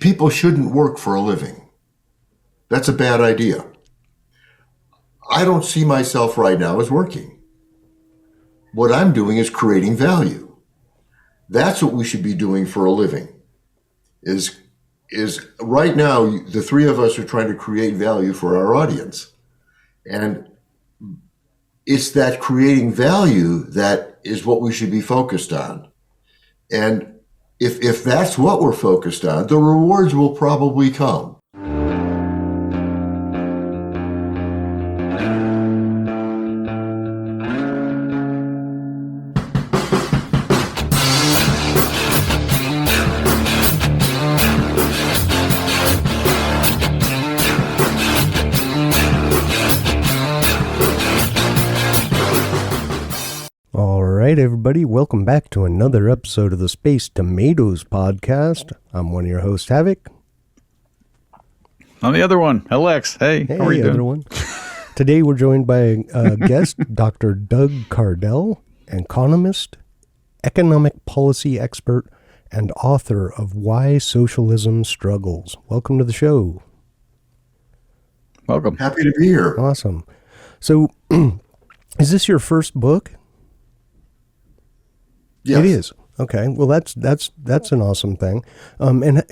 people shouldn't work for a living. That's a bad idea. I don't see myself right now as working. What I'm doing is creating value. That's what we should be doing for a living. Is right now, the three of us are trying to create value for our audience. And it's that creating value that is what we should be focused on. And if that's what we're focused on, the rewards will probably come. Alright, everybody, welcome back to another episode of the Space Tomatoes podcast. I'm one of your hosts, Havoc. I'm the other one, Alex. Hey, how are you doing? Other one. Today we're joined by a guest, Dr. Doug Cardell, economist, economic policy expert, and author of Why Socialism Struggles. Welcome to the show. Welcome. Happy to be here. Awesome. So, is this your first book? Yes. It is. Okay. Well, that's an awesome thing. And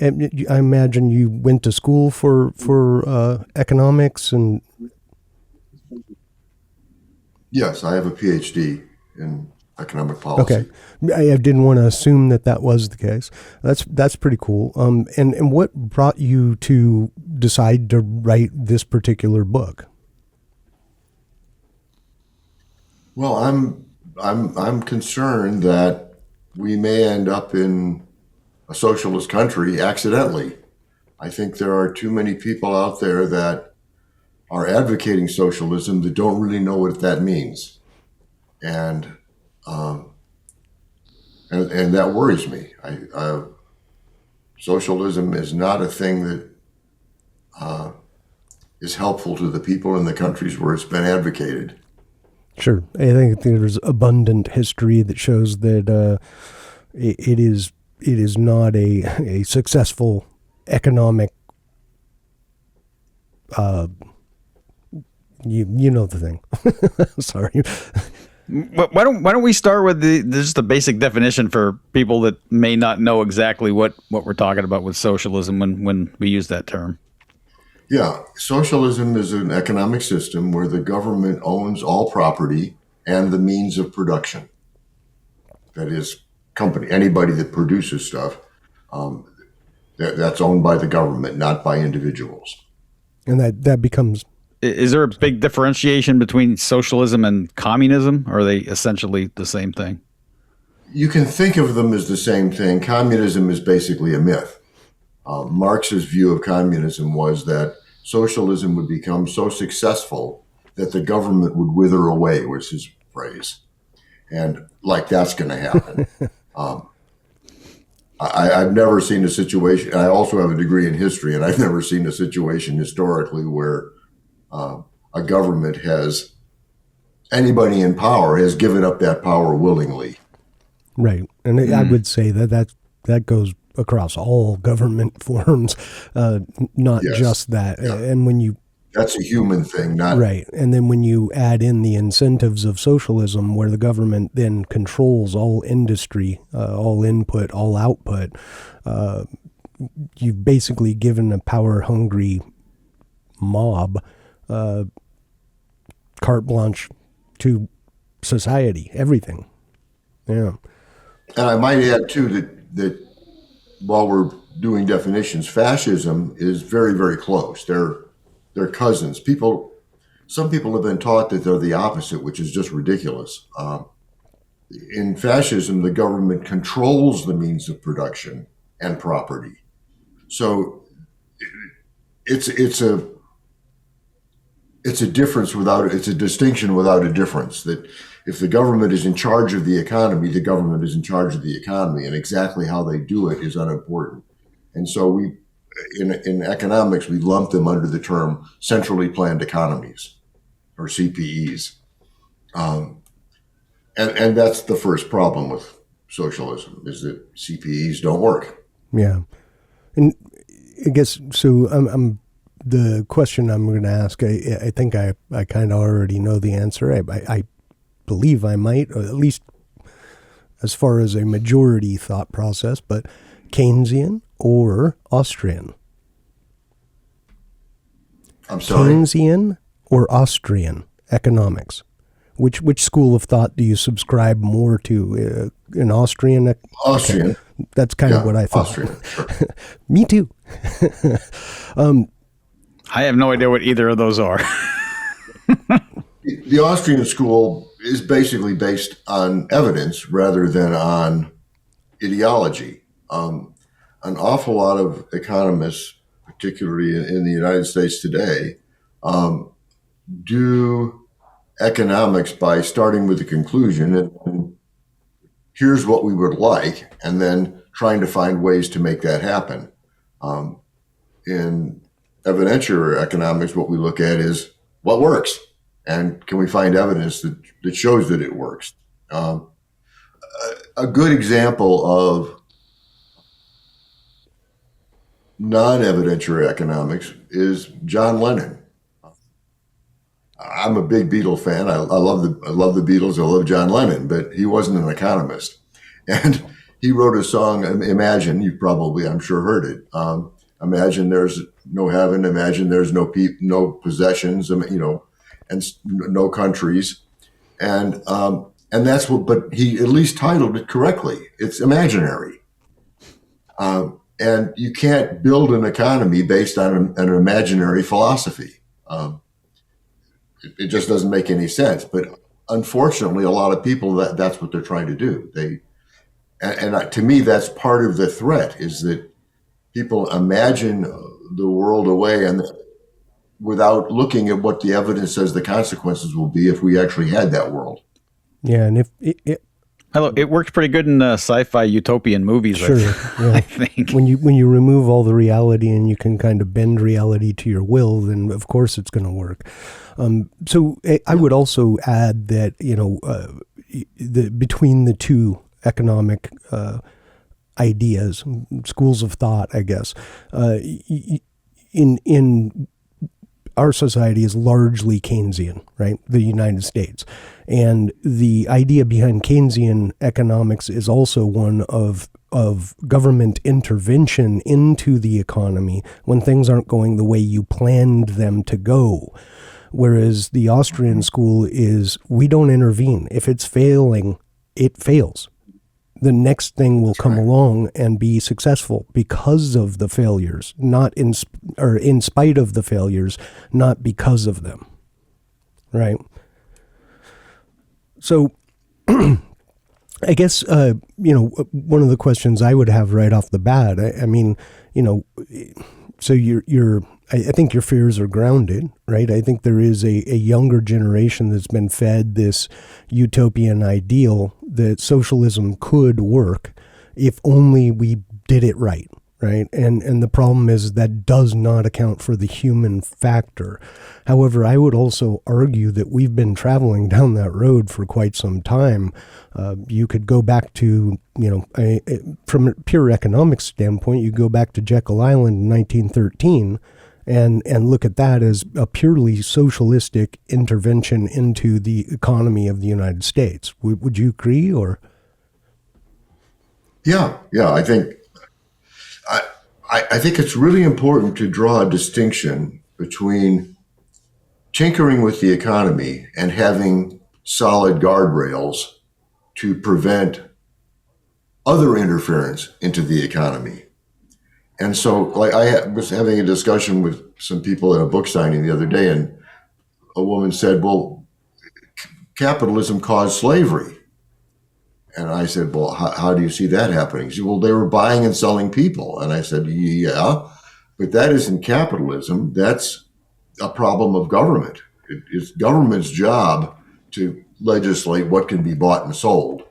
I imagine you went to school for economics and. Yes, I have a PhD in economic policy. Okay. I didn't want to assume that was the case. That's pretty cool. And what brought you to decide to write this particular book? Well, I'm concerned that we may end up in a socialist country accidentally. I think there are too many people out there that are advocating socialism that don't really know what that means, and that worries me. Socialism is not a thing that is helpful to the people in the countries where it's been advocated. Sure. I think there's abundant history that shows that it is not a successful economic, you know the thing. Sorry. Why don't we start with just the basic definition for people that may not know exactly what we're talking about with socialism when we use that term? Yeah, socialism is an economic system where the government owns all property and the means of production. That is, anybody that produces stuff, that's owned by the government, not by individuals. And that becomes... Is there a big differentiation between socialism and communism? Or are they essentially the same thing? You can think of them as the same thing. Communism is basically a myth. Marx's view of communism was that socialism would become so successful that the government would wither away, was his phrase. And that's going to happen. I've never seen a situation, I also have a degree in history, and I've never seen a situation historically where a government anybody in power has given up that power willingly. Right. And I would say that goes across all government forms, not just that. Yeah. And that's a human thing, not right. And then when you add in the incentives of socialism, where the government then controls all industry, all input, all output, you've basically given a power-hungry mob carte blanche to society, everything. Yeah. And I might add too that while we're doing definitions, fascism is very, very close. They're cousins. Some people have been taught that they're the opposite, which is just ridiculous. In fascism, the government controls the means of production and property. So it's a distinction without a difference. That if the government is in charge of the economy, the government is in charge of the economy, and exactly how they do it is unimportant. And so in economics, we lump them under the term centrally planned economies, or CPEs. And that's the first problem with socialism, is that CPEs don't work. Yeah. And I guess so. The question I'm going to ask. I think I kind of already know the answer. I believe I might, or at least as far as a majority thought process. But Keynesian or Austrian? I'm sorry. Keynesian or Austrian economics? Which school of thought do you subscribe more to? An Austrian? Austrian. Okay. That's kind of what I thought. Austrian, sure. Me too. I have no idea what either of those are. The Austrian school is basically based on evidence rather than on ideology. An awful lot of economists, particularly in the United States today, do economics by starting with the conclusion and here's what we would like, and then trying to find ways to make that happen. In evidentiary economics, what we look at is what works, and can we find evidence that shows that it works. A good example of non-evidentiary economics is John Lennon. I'm a big Beatle fan. I love the Beatles. I love John Lennon, but he wasn't an economist. And he wrote a song, Imagine, you've probably, I'm sure, heard it. Imagine there's no heaven. Imagine there's no possessions, and no countries. And that's what, but he at least titled it correctly. It's imaginary. And you can't build an economy based on an imaginary philosophy. It just doesn't make any sense. But unfortunately, a lot of people, that's what they're trying to do. To me, that's part of the threat, is that people imagine the world away and without looking at what the evidence says the consequences will be if we actually had that world. Yeah, and if it worked pretty good in sci-fi utopian movies. Sure, I think when you remove all the reality and you can kind of bend reality to your will, then of course it's going to work. So I would also add that between the two economic ideas, schools of thought, I guess, in our society is largely Keynesian, right? The United States. And the idea behind Keynesian economics is also one of government intervention into the economy when things aren't going the way you planned them to go. Whereas the Austrian school is, we don't intervene. If it's failing, it fails. The next thing will come along and be successful because of the failures, not in spite of the failures, not because of them. Right? So I guess, one of the questions I would have right off the bat, so I think your fears are grounded, right? I think there is a younger generation that's been fed this utopian ideal that socialism could work if only we did it right, right? And the problem is that does not account for the human factor. However, I would also argue that we've been traveling down that road for quite some time. You could go back to, from a pure economics standpoint, you go back to Jekyll Island in 1913 and look at that as a purely socialistic intervention into the economy of the United States. Would you agree, or? Yeah. I think it's really important to draw a distinction between tinkering with the economy and having solid guardrails to prevent other interference into the economy. And so, like, I was having a discussion with some people at a book signing the other day, and a woman said, well, capitalism caused slavery. And I said, well, how do you see that happening? She said, well, they were buying and selling people. And I said, yeah, but that isn't capitalism. That's a problem of government. It's government's job to legislate what can be bought and sold.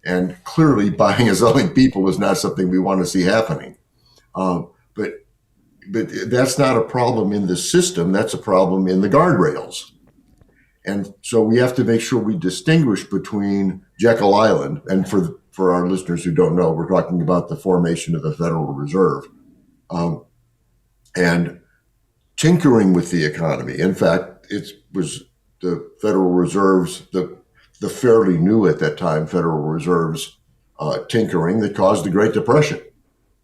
And clearly, buying and selling people is not something we want to see happening. But that's not a problem in the system. That's a problem in the guardrails. And so we have to make sure we distinguish between Jekyll Island, and for our listeners who don't know, we're talking about the formation of the Federal Reserve. and tinkering with the economy. In fact, it was the Federal Reserve's, the fairly new at that time Federal Reserve's tinkering that caused the Great Depression.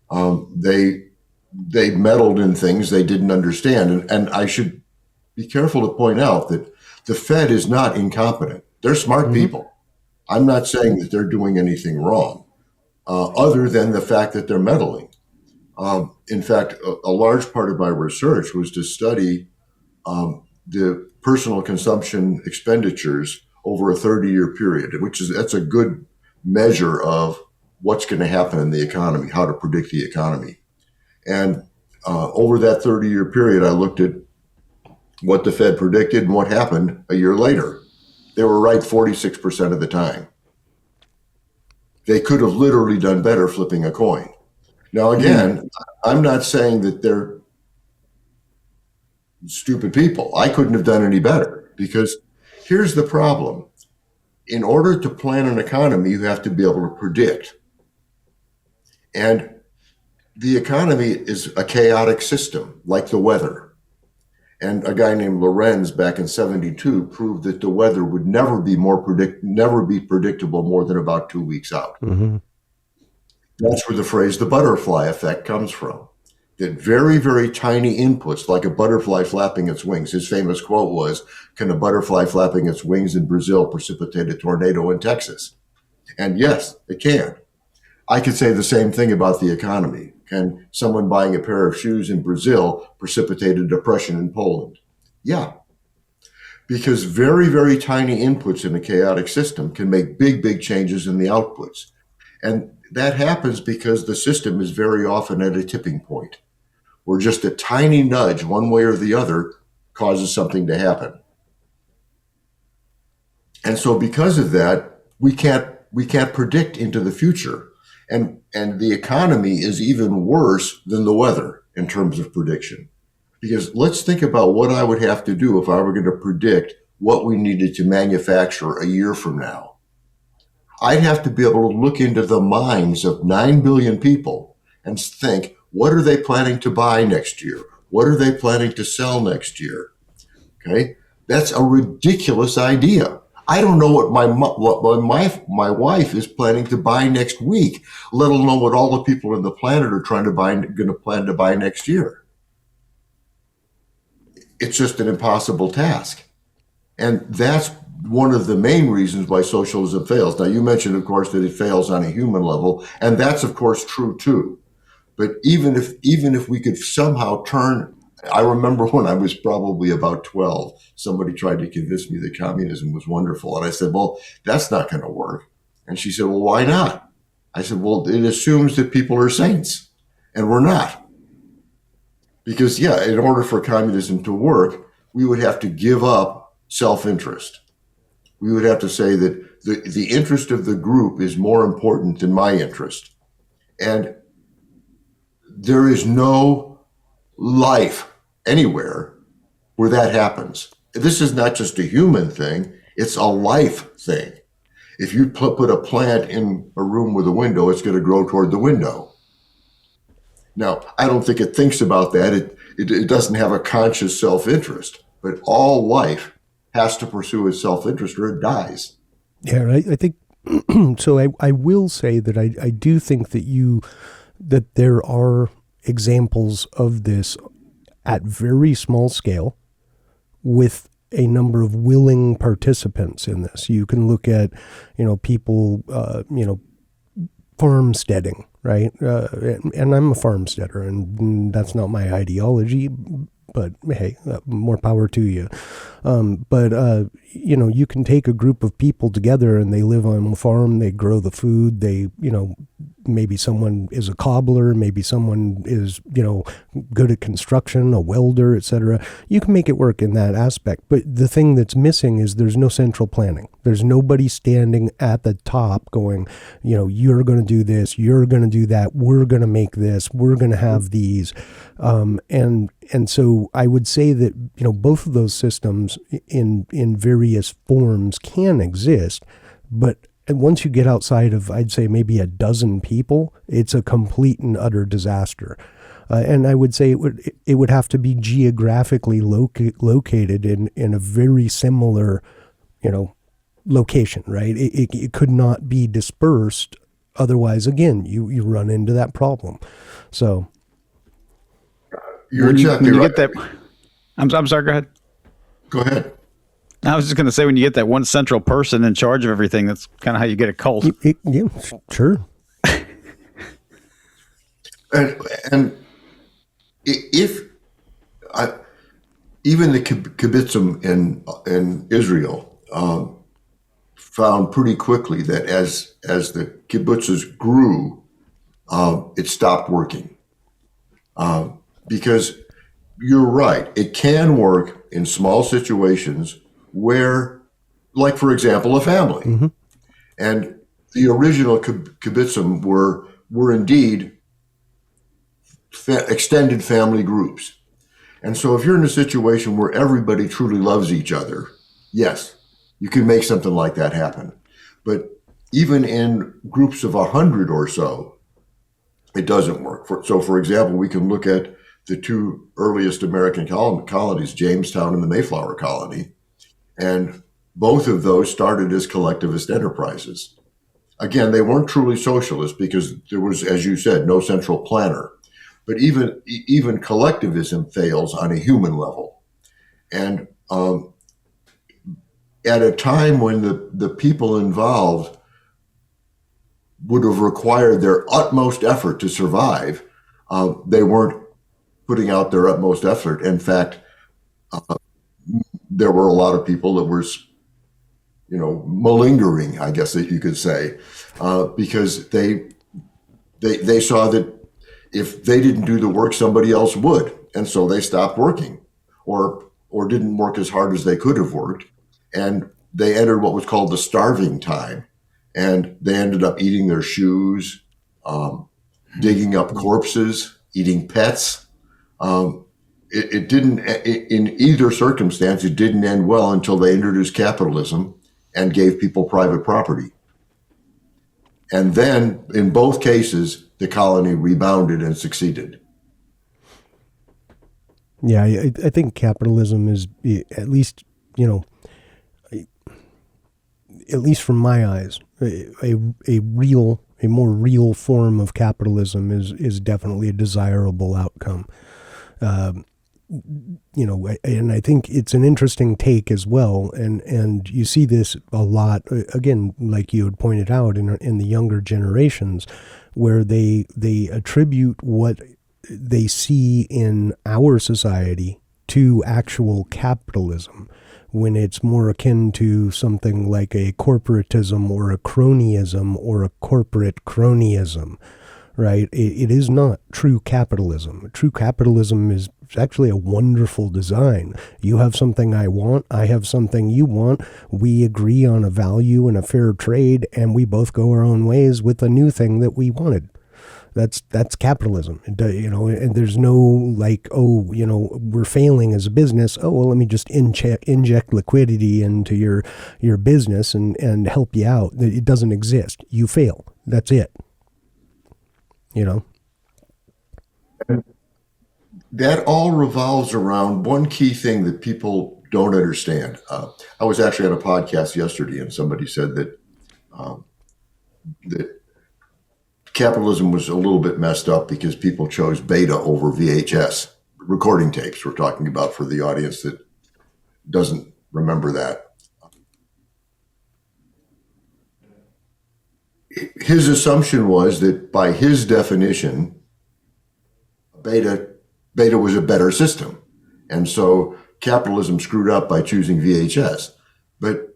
They meddled in things they didn't understand. And I should be careful to point out that the Fed is not incompetent. They're smart people. I'm not saying that they're doing anything wrong, other than the fact that they're meddling. In fact, a large part of my research was to study the personal consumption expenditures over a 30-year period, that's a good measure of what's going to happen in the economy, how to predict the economy. And over that 30-year period, I looked at what the Fed predicted and what happened a year later. They were right 46% of the time. They could have literally done better flipping a coin. Now, again, I'm not saying that they're stupid people. I couldn't have done any better, because here's the problem. In order to plan an economy, you have to be able to predict. And the economy is a chaotic system, like the weather. And a guy named Lorenz back in '72 proved that the weather would never be predictable more than about 2 weeks out. Mm-hmm. That's where the phrase the butterfly effect comes from. That very, very tiny inputs, like a butterfly flapping its wings. His famous quote was, "Can a butterfly flapping its wings in Brazil precipitate a tornado in Texas?" And yes, it can. I could say the same thing about the economy. Can someone buying a pair of shoes in Brazil precipitate a depression in Poland? Yeah. Because very, very tiny inputs in a chaotic system can make big, big changes in the outputs. And that happens because the system is very often at a tipping point, where just a tiny nudge one way or the other causes something to happen. And so because of that, we can't predict into the future. And the economy is even worse than the weather in terms of prediction. Because let's think about what I would have to do if I were going to predict what we needed to manufacture a year from now. I'd have to be able to look into the minds of 9 billion people and think, what are they planning to buy next year? What are they planning to sell next year? Okay, that's a ridiculous idea. I don't know what my wife is planning to buy next week, let alone what all the people on the planet are going to plan to buy next year. It's just an impossible task. And that's one of the main reasons why socialism fails. Now, you mentioned, of course, that it fails on a human level, and that's, of course, true too. But even if we could somehow I remember when I was probably about 12, somebody tried to convince me that communism was wonderful. And I said, well, that's not going to work. And she said, well, why not? I said, well, it assumes that people are saints, and we're not. Because, yeah, in order for communism to work, we would have to give up self-interest. We would have to say that the interest of the group is more important than my interest. And there is no life anywhere where that happens. This is not just a human thing, it's a life thing. If you put a plant in a room with a window, it's going to grow toward the window. Now, I don't think it thinks about that. It doesn't have a conscious self-interest, but all life has to pursue its self-interest or it dies. Yeah, I think, so I will say that I do think that there are examples of this at very small scale with a number of willing participants in this. You can look at, people, farmsteading, right? And I'm a farmsteader, and that's not my ideology, but hey, more power to you. But you can take a group of people together and they live on a farm, they grow the food, they, maybe someone is a cobbler, maybe someone is, good at construction, a welder, etc. You can make it work in that aspect. But the thing that's missing is there's no central planning. There's nobody standing at the top going, you're going to do this, you're going to do that, we're going to make this, we're going to have these. And so I would say that, both of those systems in various forms can exist, but once you get outside of, I'd say maybe a dozen people, it's a complete and utter disaster. And I would say it would have to be geographically located in a very similar, location, right? It could not be dispersed. Otherwise, again, you run into that problem. So you're exactly right. Get that, I'm sorry, go ahead. Go ahead. I was just going to say, when you get that one central person in charge of everything, that's kind of how you get a cult. Yeah, sure. And if even the kibbutzim in Israel found pretty quickly that as the kibbutzes grew, it stopped working. Because you're right, it can work in small situations where, like, for example, a family. Mm-hmm. And the original kibbutzim were indeed extended family groups. And so if you're in a situation where everybody truly loves each other, yes, you can make something like that happen. But even in groups of 100 or so, it doesn't work. So for example, we can look at the two earliest American colonies, Jamestown and the Mayflower Colony, and both of those started as collectivist enterprises. Again, they weren't truly socialist because there was, as you said, no central planner. But even collectivism fails on a human level. And at a time when the people involved would have required their utmost effort to survive, they weren't putting out their utmost effort. In fact, there were a lot of people that were, malingering, I guess that you could say, because they saw that if they didn't do the work, somebody else would. And so they stopped working or didn't work as hard as they could have worked. And they entered what was called the starving time. And they ended up eating their shoes, digging up corpses, eating pets. It didn't, in either circumstance, it didn't end well until they introduced capitalism and gave people private property. And then, in both cases, the colony rebounded and succeeded. Yeah, I think capitalism is, at least, at least from my eyes, a more real form of capitalism is definitely a desirable outcome. And I think it's an interesting take as well. And you see this a lot, again, like you had pointed out in the younger generations, where they attribute what they see in our society to actual capitalism, when it's more akin to something like a corporatism or a cronyism or a corporate cronyism, right? It is not true capitalism. True capitalism is actually a wonderful design. You have something I want, I have something you want, we agree on a value and a fair trade, and we both go our own ways with a new thing that we wanted. That's capitalism, and there's no we're failing as a business. Oh, well, let me just inject liquidity into your business and help you out. It doesn't exist. You fail. That's it. That all revolves around one key thing that people don't understand. I was actually on a podcast yesterday, and somebody said that capitalism was a little bit messed up because people chose beta over VHS recording tapes. We're talking about, for the audience that doesn't remember that. His assumption was that by his definition, beta was a better system. And so capitalism screwed up by choosing VHS. But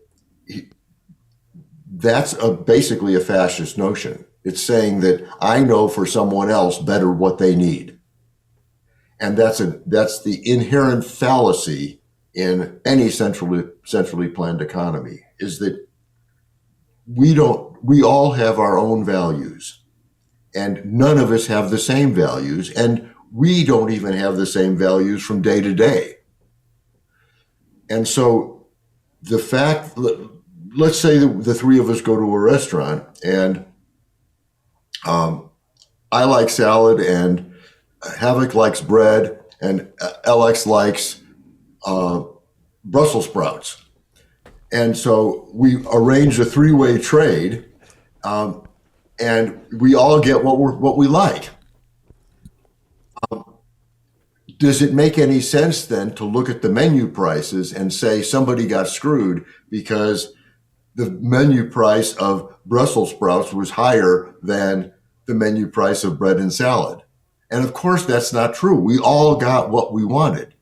that's basically a fascist notion. It's saying that I know for someone else better what they need. And that's the inherent fallacy in any centrally planned economy, is that we all have our own values, and none of us have the same values, and we don't even have the same values from day to day. And so the fact, let's say that the three of us go to a restaurant, and I like salad and Havoc likes bread, and LX likes Brussels sprouts. And so we arranged a three-way trade, and we all get what we like. Does it make any sense then to look at the menu prices and say somebody got screwed because the menu price of Brussels sprouts was higher than the menu price of bread and salad? And of course, that's not true. We all got what we wanted.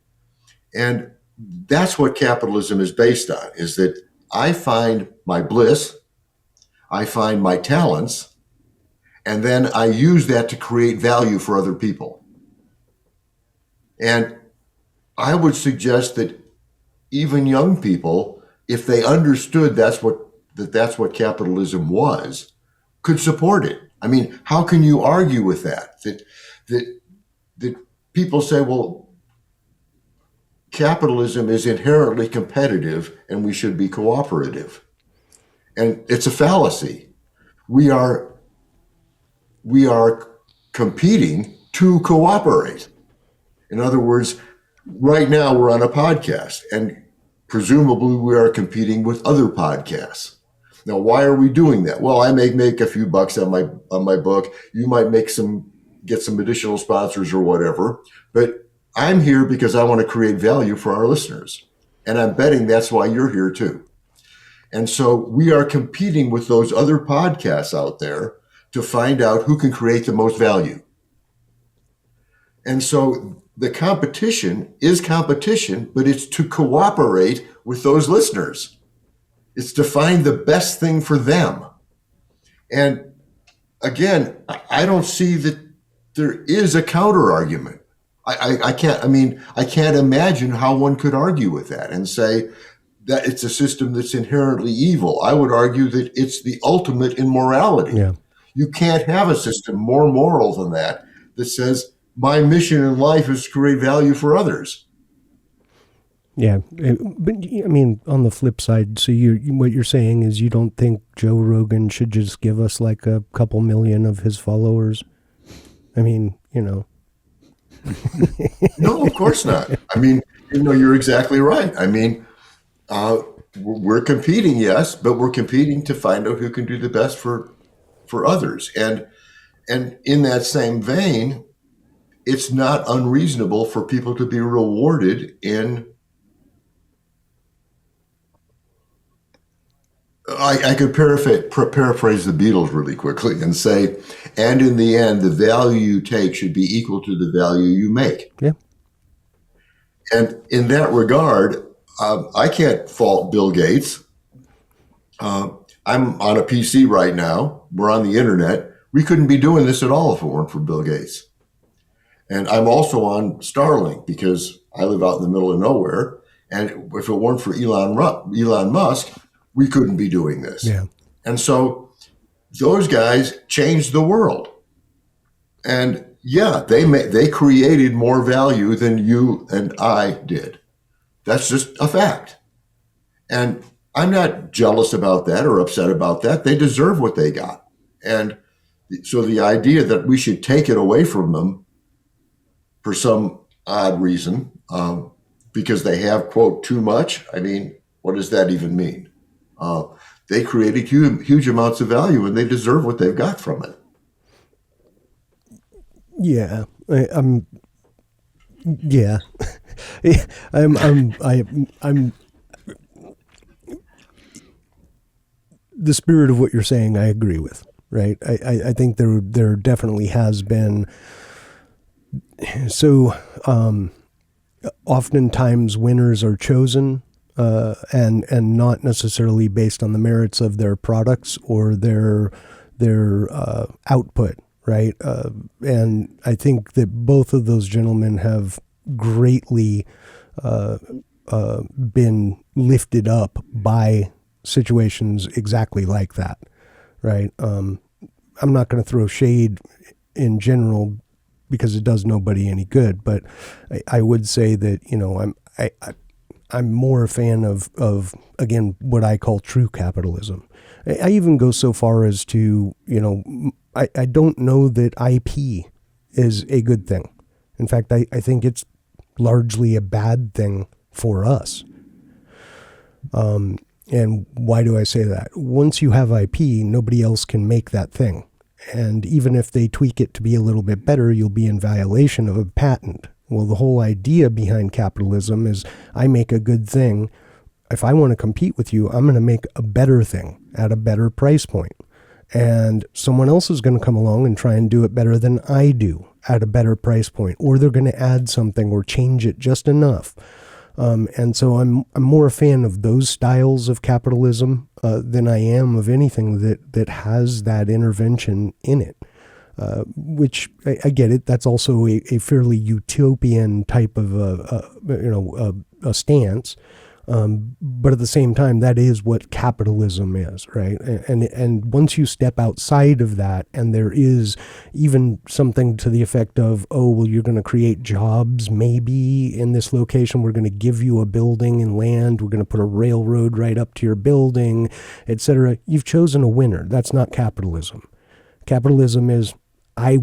And that's what capitalism is based on, is that I find my bliss, I find my talents, and then I use that to create value for other people. And I would suggest that even young people, if they understood that's what capitalism was, could support it. I mean, how can you argue with that? That people say, well, capitalism is inherently competitive and we should be cooperative. And it's a fallacy. We are competing to cooperate. In other words, right now we're on a podcast, and presumably we are competing with other podcasts. Now, why are we doing that? Well, I may make a few bucks on my book. You might get some additional sponsors or whatever. But I'm here because I want to create value for our listeners. And I'm betting that's why you're here too. And so we are competing with those other podcasts out there to find out who can create the most value. And so the competition is competition, but it's to cooperate with those listeners. It's to find the best thing for them. And again, I don't see that there is a counter argument. I can't imagine how one could argue with that and say that it's a system that's inherently evil. I would argue that it's the ultimate in morality. Yeah. You can't have a system more moral than that says, my mission in life is to create value for others. Yeah, but I mean, on the flip side, so what you're saying is you don't think Joe Rogan should just give us like a couple million of his followers? I mean, No, of course not. I mean, you're exactly right. I mean, we're competing, yes, but we're competing to find out who can do the best for others. And in that same vein, it's not unreasonable for people to be rewarded in, I could paraphrase the Beatles really quickly and say, and in the end, the value you take should be equal to the value you make. Yeah. And in that regard, I can't fault Bill Gates. I'm on a PC right now. We're on the internet. We couldn't be doing this at all if it weren't for Bill Gates. And I'm also on Starlink because I live out in the middle of nowhere. And if it weren't for Elon Musk, we couldn't be doing this. Yeah. And so those guys changed the world. And yeah, they created more value than you and I did. That's just a fact. And I'm not jealous about that or upset about that. They deserve what they got. And so the idea that we should take it away from them for some odd reason, because they have, quote, too much. I mean, what does that even mean? They created huge amounts of value and they deserve what they've got from it. Yeah. I'm the spirit of what you're saying, I agree with, right? I think there definitely has been. So oftentimes winners are chosen and not necessarily based on the merits of their products or their output, right? And I think that both of those gentlemen have greatly been lifted up by situations exactly like that, right? I'm not going to throw shade in general because it does nobody any good, but I would say that, I'm more a fan of again, what I call true capitalism. I even go so far as to, I don't know that IP is a good thing. In fact, I think it's largely a bad thing for us. And why do I say that? Once you have IP, nobody else can make that thing. And even if they tweak it to be a little bit better, you'll be in violation of a patent. Well, the whole idea behind capitalism is I make a good thing. If I want to compete with you, I'm going to make a better thing at a better price point. And someone else is going to come along and try and do it better than I do at a better price point. Or they're going to add something or change it just enough. And so I'm more a fan of those styles of capitalism than I am of anything that has that intervention in it. Which I get it. That's also a fairly utopian type of a stance. But at the same time, that is what capitalism is, right? And once you step outside of that, and there is even something to the effect of, oh, well, you're going to create jobs maybe in this location. We're going to give you a building and land. We're going to put a railroad right up to your building, etc. You've chosen a winner. That's not capitalism. Capitalism is I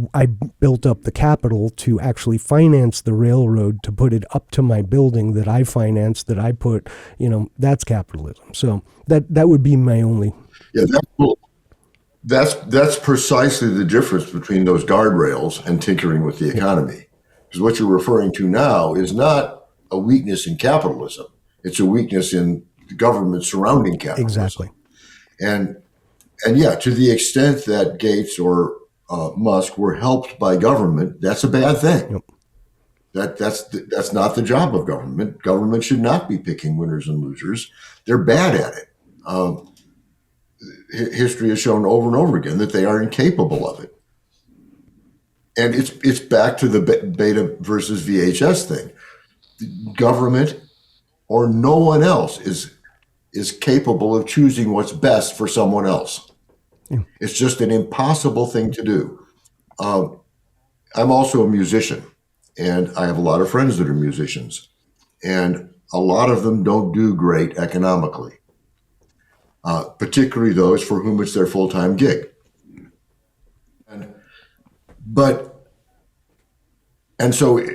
built up the capital to actually finance the railroad to put it up to my building that I financed, that I put, that's capitalism. So that would be my only. Yeah, that's precisely the difference between those guardrails and tinkering with the economy. Because what you're referring to now is not a weakness in capitalism. It's a weakness in the government surrounding capitalism. Exactly. And yeah, to the extent that Gates or Musk were helped by government, that's a bad thing. Yep. That's not the job of government. Government should not be picking winners and losers. They're bad at it. History has shown over and over again that they are incapable of it. And it's back to the beta versus VHS thing. Government or no one else is capable of choosing what's best for someone else. Yeah. It's just an impossible thing to do. I'm also a musician, and I have a lot of friends that are musicians, and a lot of them don't do great economically, particularly those for whom it's their full-time gig. And so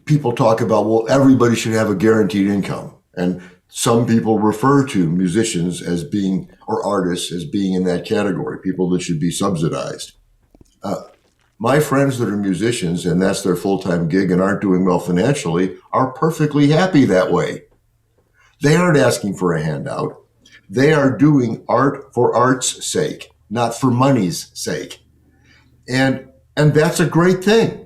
people talk about, well, everybody should have a guaranteed income, and some people refer to musicians as being, or artists as being in that category, people that should be subsidized. My friends that are musicians, and that's their full-time gig and aren't doing well financially, are perfectly happy that way. They aren't asking for a handout. They are doing art for art's sake, not for money's sake. And that's a great thing.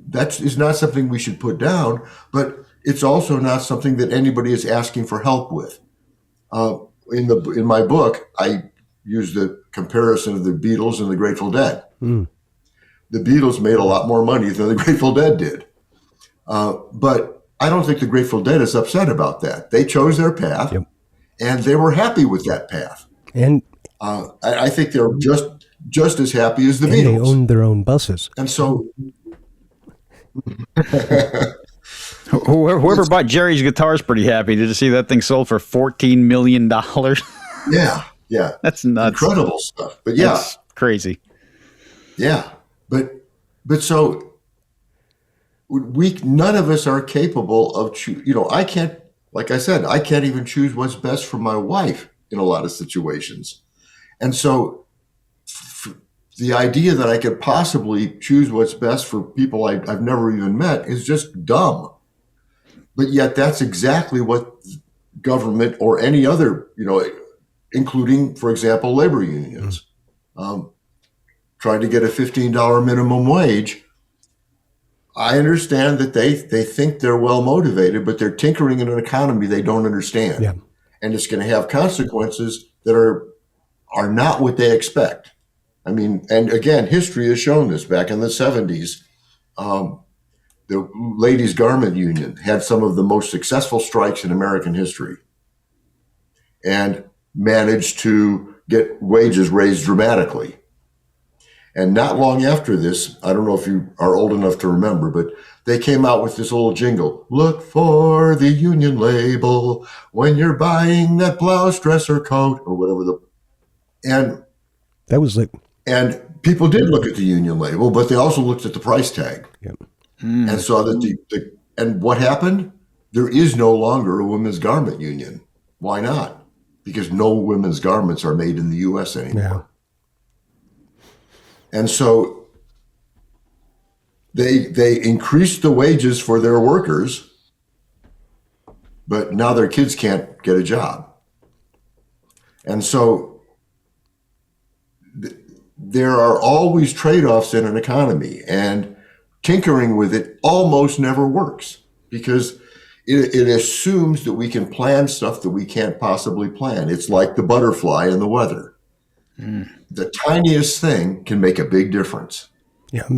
That is not something we should put down, but it's also not something that anybody is asking for help with. In my book, I use the comparison of the Beatles and the Grateful Dead. Mm. The Beatles made a lot more money than the Grateful Dead did. But I don't think the Grateful Dead is upset about that. They chose their path, yep. And they were happy with that path. And I think they're just as happy as the Beatles. They owned their own buses. And so... Whoever bought Jerry's guitar is pretty happy. Did you see that thing sold for $14 million? Yeah. That's nuts. Incredible stuff. But yeah. That's crazy. Yeah. But so none of us are capable of, I can't, like I said, I can't even choose what's best for my wife in a lot of situations. And so the idea that I could possibly choose what's best for people I've never even met is just dumb. But yet that's exactly what government or any other, including, for example, labor unions, trying to get a $15 minimum wage. I understand that they think they're well motivated, but they're tinkering in an economy they don't understand. Yeah. And it's going to have consequences that are not what they expect. I mean, and again, history has shown this. Back in the 70s, the ladies' garment union had some of the most successful strikes in American history and managed to get wages raised dramatically. And not long after this, I don't know if you are old enough to remember, but they came out with this little jingle, "Look for the union label when you're buying that blouse, dress, or coat," or whatever and that was like. And people did look at the union label, but they also looked at the price tag. Yep. And saw that and what happened? There is no longer a women's garment union. Why not? Because no women's garments are made in the U.S. anymore. Yeah. And so they increased the wages for their workers, but now their kids can't get a job. And so there are always trade-offs in an economy, and tinkering with it almost never works because it assumes that we can plan stuff that we can't possibly plan. It's like the butterfly and the weather. The tiniest thing can make a big difference. Yeah,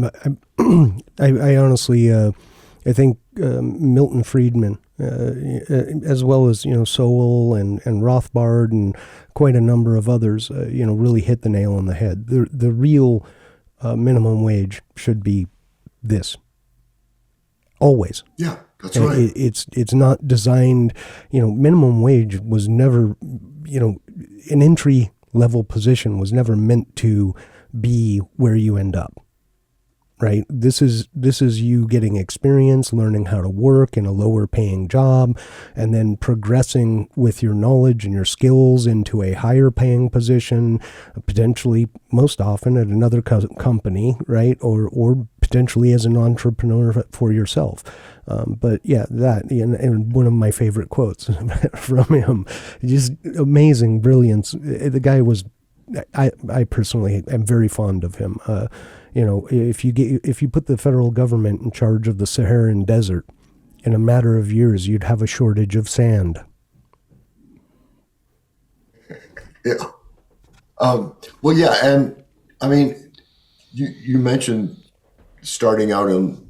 I honestly, I think Milton Friedman, as well as Sowell and Rothbard and quite a number of others, really hit the nail on the head. The real minimum wage should be this. Always. Yeah, that's right. It's not designed, minimum wage was never, an entry level position was never meant to be where you end up. Right? This is you getting experience, learning how to work in a lower paying job, and then progressing with your knowledge and your skills into a higher paying position, potentially most often at another company, right? Or potentially as an entrepreneur for yourself. But yeah, that, and one of my favorite quotes from him, just amazing brilliance. The guy was, I personally am very fond of him. If you put the federal government in charge of the Saharan desert, in a matter of years, you'd have a shortage of sand. Yeah. Well, yeah, and I mean, you mentioned starting out in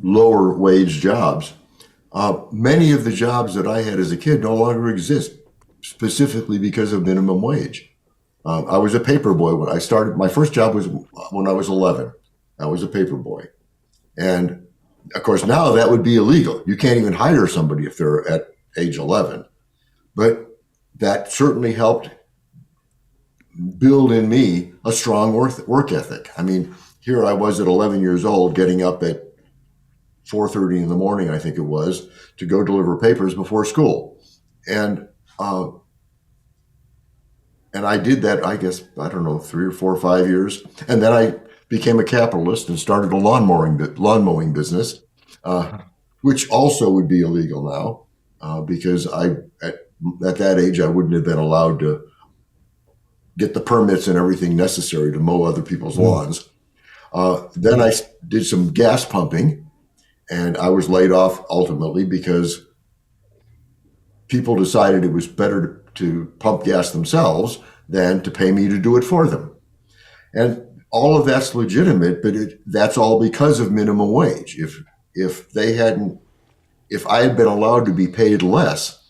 lower wage jobs. Many of the jobs that I had as a kid no longer exist, specifically because of minimum wage. I was a paper boy when I started. My first job was when I was 11. I was a paper boy. And of course, now that would be illegal. You can't even hire somebody if they're at age 11. But that certainly helped build in me a strong work ethic. I mean, here I was at 11 years old, getting up at 4:30 in the morning, I think it was, to go deliver papers before school. And I did that, I guess, 3 or 4 or 5 years. And then I became a capitalist and started a lawn mowing business, which also would be illegal now because at that age, I wouldn't have been allowed to get the permits and everything necessary to mow other people's lawns. Then I did some gas pumping, and I was laid off ultimately because people decided it was better to pump gas themselves than to pay me to do it for them. And all of that's legitimate, but that's all because of minimum wage. If I had been allowed to be paid less,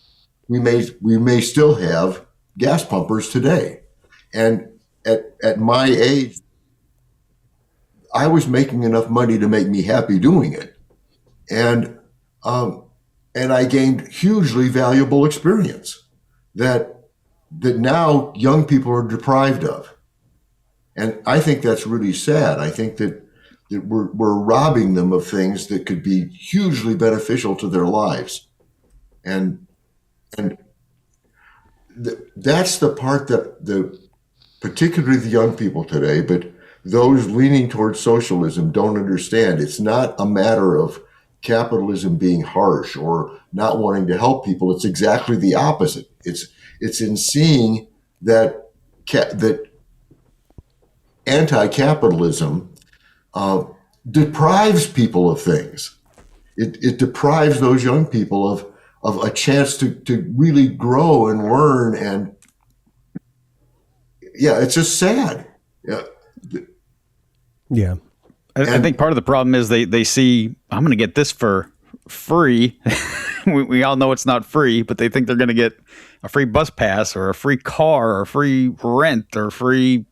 we may still have gas pumpers today. And at my age, I was making enough money to make me happy doing it. And I gained hugely valuable experience that now young people are deprived of. And I think that's really sad. I think that we're robbing them of things that could be hugely beneficial to their lives. And that's the part that particularly the young people today, but those leaning towards socialism don't understand. It's not a matter of capitalism being harsh or not wanting to help people. It's exactly the opposite. It's in seeing that anti-capitalism deprives people of things. It deprives those young people of a chance to really grow and learn. And yeah, it's just sad. Yeah. I think part of the problem is they see, I'm going to get this for free. we all know it's not free, but they think they're going to get a free bus pass or a free car or free rent or free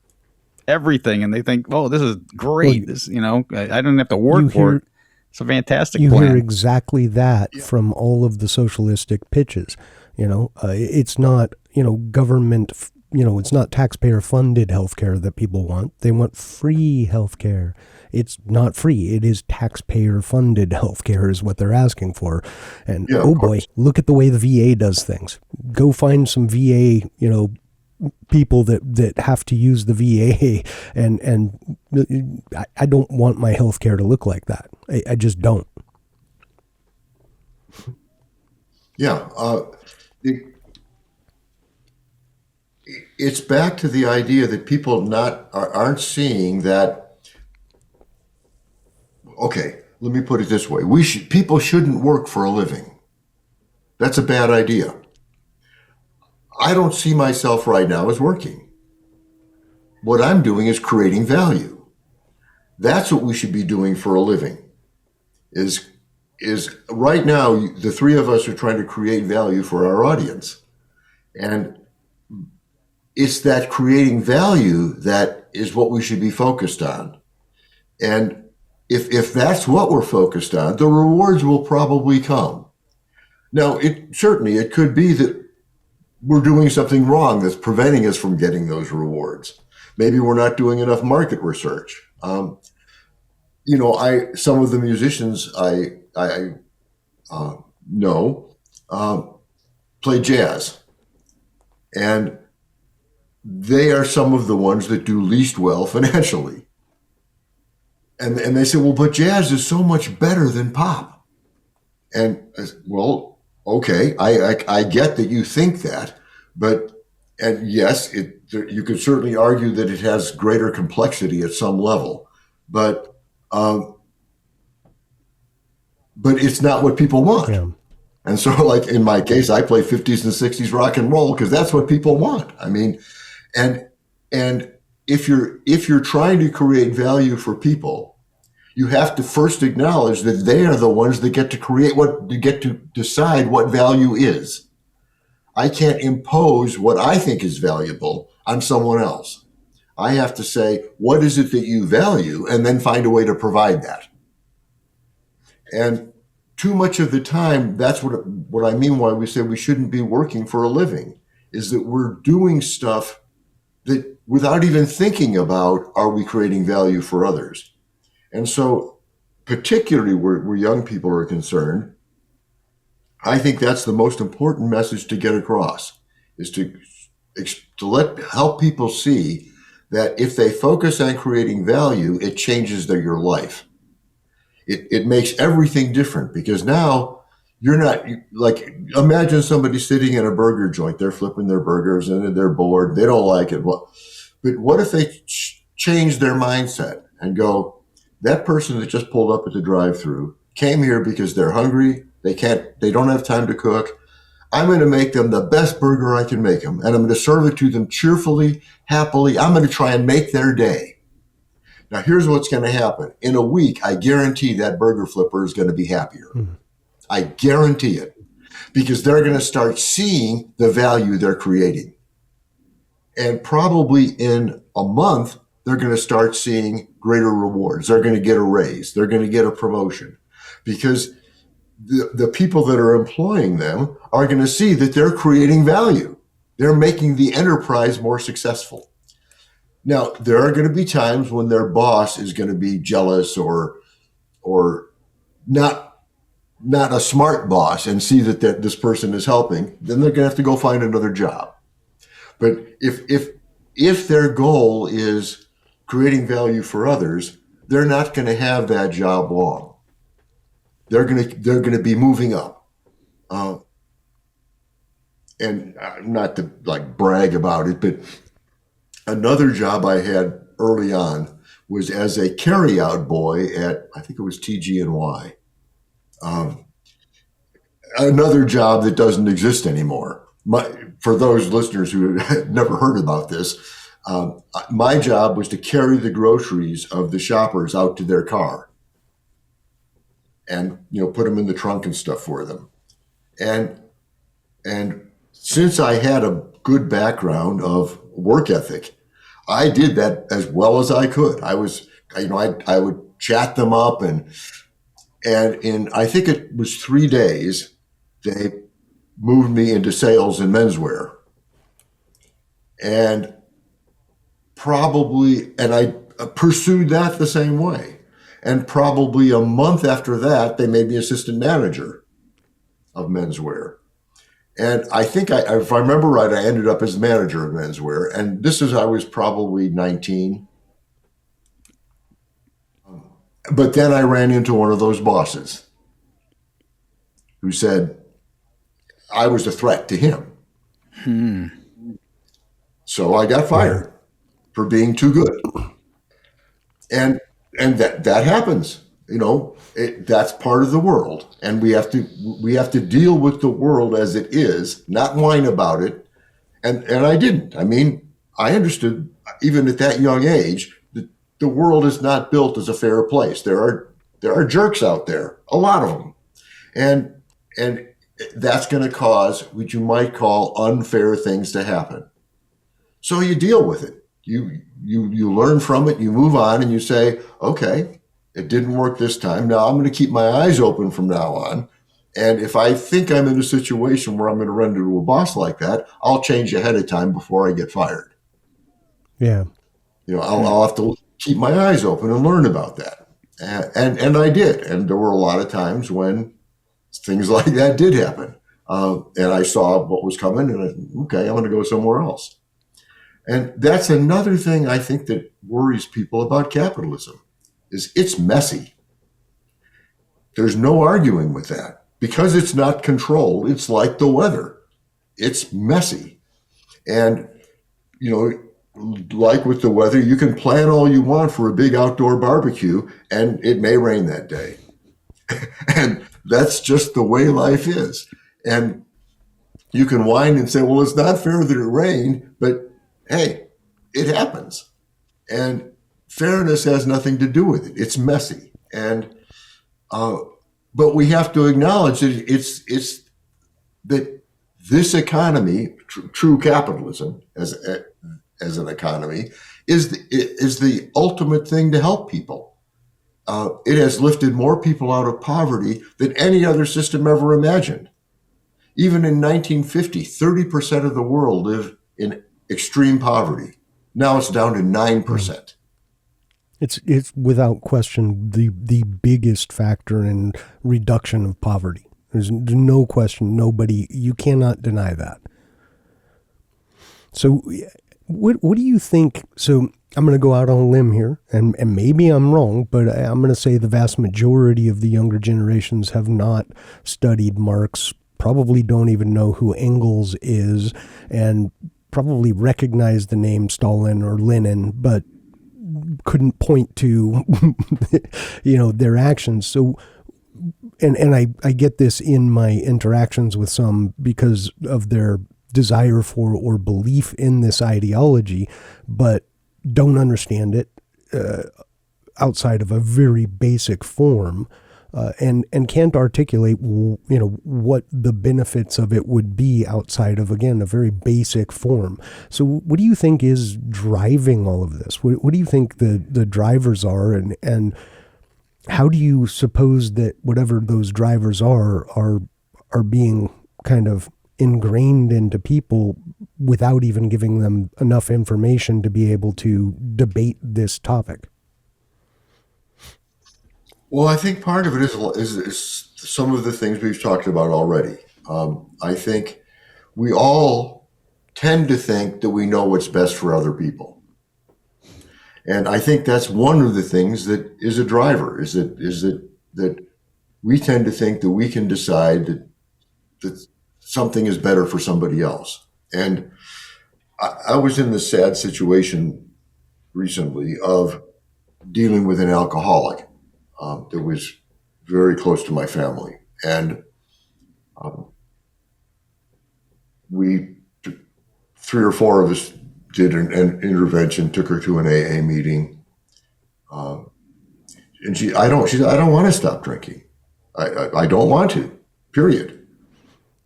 everything. And they think, oh, this is great. Well, I don't have to work for it. It's a fantastic plan. You hear exactly that from all of the socialistic pitches. It's not, government it's not taxpayer-funded healthcare that people want. They want free healthcare. It's not free. It is taxpayer-funded healthcare is what they're asking for. And Yeah, oh boy, look at the way the VA does things. Go find some VA, people that have to use the VA, and I don't want my healthcare to look like that. I just don't. Yeah. It's back to the idea that people aren't seeing that. Okay, let me put it this way: people shouldn't work for a living. That's a bad idea. I don't see myself right now as working. What I'm doing is creating value. That's what we should be doing for a living. Is right now the three of us are trying to create value for our audience, and it's that creating value that is what we should be focused on. And if that's what we're focused on, the rewards will probably come. Now, it could be that we're doing something wrong that's preventing us from getting those rewards. Maybe we're not doing enough market research. Some of the musicians I know play jazz, and they are some of the ones that do least well financially. And they say, well, but jazz is so much better than pop. And well, okay, I get that you think that, and yes, you could certainly argue that it has greater complexity at some level, but it's not what people want. Yeah. And so, like in my case, I play 50s and 60s rock and roll because that's what people want. I mean, and if you're trying to create value for people, you have to first acknowledge that they are the ones that get to decide what value is. I can't impose what I think is valuable on someone else. I have to say, what is it that you value, and then find a way to provide that. And too much of the time, that's what I mean why we say we shouldn't be working for a living, is that we're doing stuff that without even thinking about, are we creating value for others? And so, particularly where young people are concerned, I think that's the most important message to get across, is to help people see that if they focus on creating value, it changes your life. It makes everything different, because now you're not like, imagine somebody sitting in a burger joint, they're flipping their burgers and they're bored, they don't like it. But what if they change their mindset and go, that person that just pulled up at the drive-thru came here because they're hungry, they don't have time to cook. I'm going to make them the best burger I can make them, and I'm going to serve it to them cheerfully, happily. I'm going to try and make their day. Now, here's what's going to happen. In a week, I guarantee that burger flipper is going to be happier. Mm-hmm. I guarantee it, because they're going to start seeing the value they're creating. And probably in a month, they're going to start seeing greater rewards. They're going to get a raise. They're going to get a promotion, because the people that are employing them are going to see that they're creating value. They're making the enterprise more successful. Now, there are going to be times when their boss is going to be jealous or not a smart boss and see that this person is helping. Then they're going to have to go find another job. But if their goal is creating value for others, they're not going to have that job long. They're going to be moving up. And not to like brag about it, but another job I had early on was as a carryout boy at, I think it was TG&Y. Another job that doesn't exist anymore. For those listeners who have never heard about this, my job was to carry the groceries of the shoppers out to their car and put them in the trunk and stuff for them. And since I had a good background of work ethic, I did that as well as I could. I would chat them up, and in, I think it was 3 days, they moved me into sales and menswear. And I pursued that the same way. And probably a month after that, they made me assistant manager of menswear. And I think, if I remember right, I ended up as manager of menswear. And I was probably 19. But then I ran into one of those bosses who said I was a threat to him. So I got fired for being too good. And that happens. That's part of the world, and we have to deal with the world as it is, not whine about it. And I didn't. I mean, I understood even at that young age that the world is not built as a fair place. There are jerks out there, a lot of them, and that's going to cause what you might call unfair things to happen. So you deal with it. You learn from it. You move on, and you say, okay, it didn't work this time. Now I'm going to keep my eyes open from now on. And if I think I'm in a situation where I'm going to run into a boss like that, I'll change ahead of time before I get fired. Yeah. I'll have to keep my eyes open and learn about that. And I did. And there were a lot of times when things like that did happen. And I saw what was coming and okay, I'm going to go somewhere else. And that's another thing I think that worries people about capitalism. Is it's messy. There's no arguing with that. Because it's not controlled, it's like the weather. It's messy. And, like with the weather, you can plan all you want for a big outdoor barbecue, and it may rain that day. And that's just the way life is. And you can whine and say, well, it's not fair that it rained, but hey, it happens. And fairness has nothing to do with it. It's messy, but we have to acknowledge that it's that this economy, true capitalism as an economy, is the ultimate thing to help people. It has lifted more people out of poverty than any other system ever imagined. Even in 1950, 30% of the world lived in extreme poverty. Now it's down to 9%. It's without question the biggest factor in reduction of poverty. There's no question. You cannot deny that. So what do you think? So I'm going to go out on a limb here, and maybe I'm wrong, but I'm going to say the vast majority of the younger generations have not studied Marx, probably don't even know who Engels is, and probably recognize the name Stalin or Lenin, but couldn't point to, their actions. So, and I get this in my interactions with some because of their desire for or belief in this ideology, but don't understand it outside of a very basic form, and can't articulate, what the benefits of it would be outside of, again, a very basic form. So what do you think is driving all of this? What do you think the drivers are, and how do you suppose that whatever those drivers are being kind of ingrained into people without even giving them enough information to be able to debate this topic? Well, I think part of it is some of the things we've talked about already. I think we all tend to think that we know what's best for other people. And I think that's one of the things that is a driver, is that we tend to think that we can decide that something is better for somebody else. And I was in this sad situation recently of dealing with an alcoholic that was very close to my family. And three or four of us did an intervention, took her to an AA meeting. And she said, I don't want to stop drinking. I don't want to, period.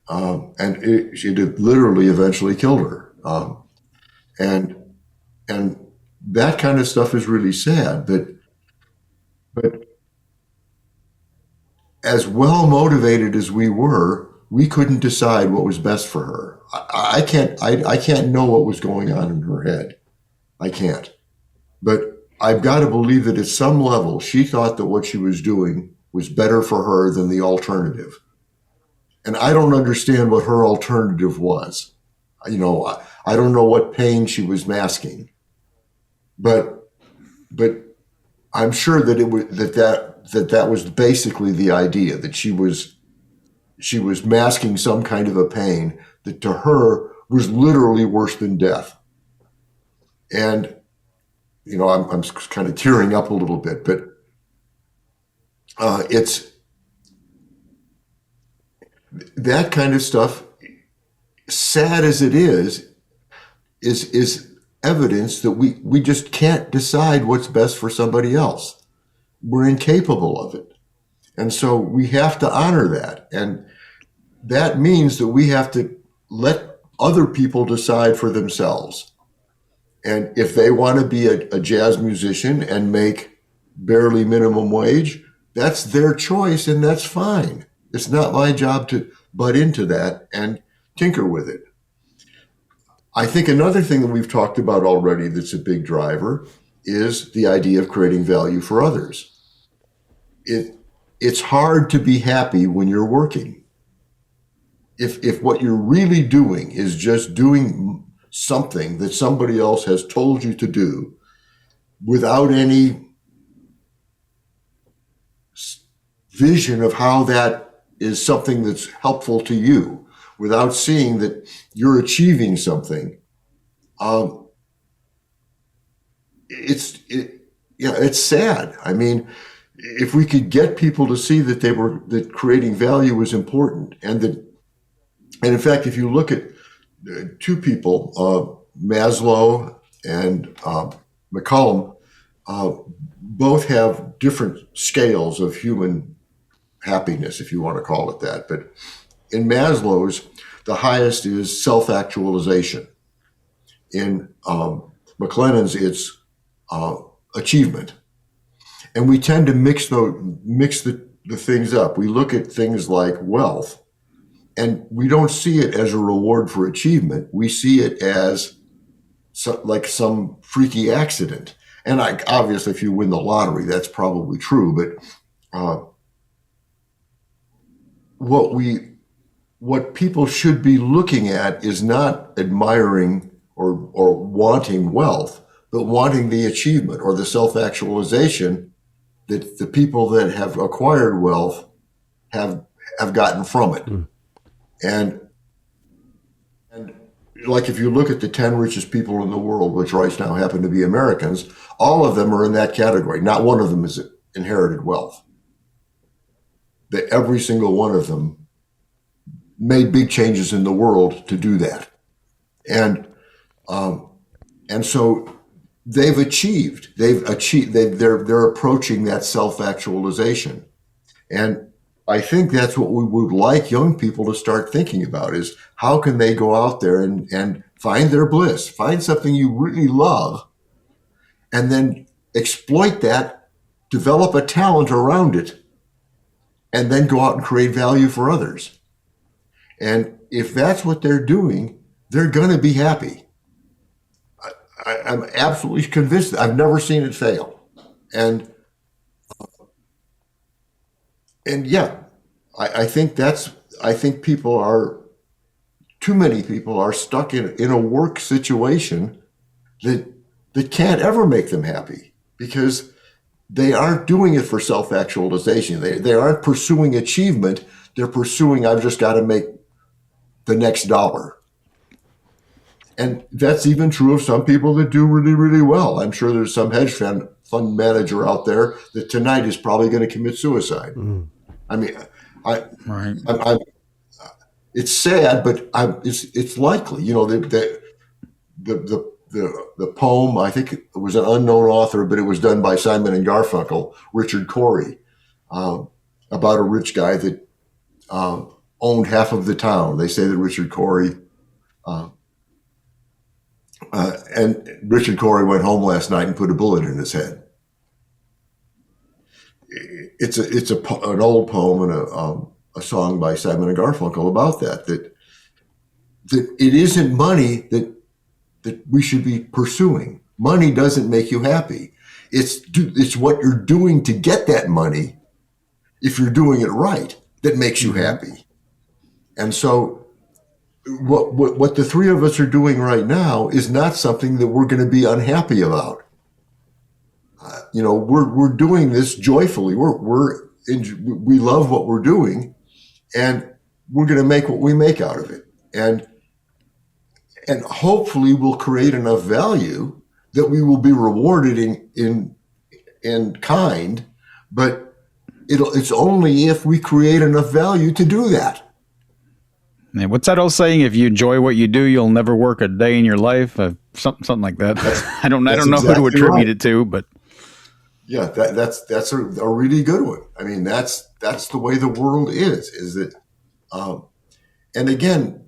And she did literally eventually killed her. And that kind of stuff is really sad, but as well motivated as we were, we couldn't decide what was best for her. I can't know what was going on in her head. I can't. But I've got to believe that at some level, she thought that what she was doing was better for her than the alternative. And I don't understand what her alternative was. You know, I don't know what pain she was masking. But I'm sure that it was that was basically the idea, that she was masking some kind of a pain that to her was literally worse than death. And, you know, I'm kind of tearing up a little bit, but it's that kind of stuff, sad as it is evidence that we just can't decide what's best for somebody else. We're incapable of it. And so we have to honor that. And that means that we have to let other people decide for themselves. And if they want to be a jazz musician and make barely minimum wage, that's their choice, and that's fine. It's not my job to butt into that and tinker with it. I think another thing that we've talked about already that's a big driver is the idea of creating value for others. It's hard to be happy when you're working. If what you're really doing is just doing something that somebody else has told you to do without any vision of how that is something that's helpful to you, without seeing that you're achieving something, it's sad. I mean, if we could get people to see that creating value was important, and in fact, if you look at two people, Maslow and McCollum, both have different scales of human happiness, if you want to call it that. But in Maslow's, the highest is self-actualization. In McLennan's, it's achievement. And we tend to mix the things up. We look at things like wealth, and we don't see it as a reward for achievement. We see it as like some freaky accident. And obviously, if you win the lottery, that's probably true. But what people should be looking at is not admiring or wanting wealth, but wanting the achievement or the self-actualization that the people that have acquired wealth have gotten from it. Mm. And like if you look at the 10 richest people in the world, which right now happen to be Americans, all of them are in that category. Not one of them has inherited wealth. Every single one of them made big changes in the world to do that. And so they're approaching that self-actualization. And I think that's what we would like young people to start thinking about, is how can they go out there and find their bliss, find something you really love, and then exploit that, develop a talent around it, and then go out and create value for others. And if that's what they're doing, they're going to be happy. I'm absolutely convinced. I've never seen it fail. And yeah, I think too many people are stuck in a work situation that can't ever make them happy, because they aren't doing it for self-actualization. They aren't pursuing achievement. They're pursuing, I've just got to make the next dollar. And that's even true of some people that do really, really well. I'm sure there's some hedge fund manager out there that tonight is probably going to commit suicide. Mm. I mean, it's sad, but it's likely. You know, the poem, I think it was an unknown author, but it was done by Simon and Garfunkel, Richard Cory, about a rich guy that owned half of the town. They say that Richard Cory went home last night and put a bullet in his head. It's an old poem and a song by Simon and Garfunkel about that it isn't money that we should be pursuing. Money doesn't make you happy. It's what you're doing to get that money, if you're doing it right, that makes you happy. And so what the three of us are doing right now is not something that we're going to be unhappy about. We're doing this joyfully. We love what we're doing, and we're going to make what we make out of it. And hopefully we'll create enough value that we will be rewarded in kind, but it's only if we create enough value to do that. Yeah, what's that old saying? If you enjoy what you do, you'll never work a day in your life. Something like that. I don't know exactly who to attribute it to, but yeah, that's a really good one. I mean, that's the way the world is that, and again,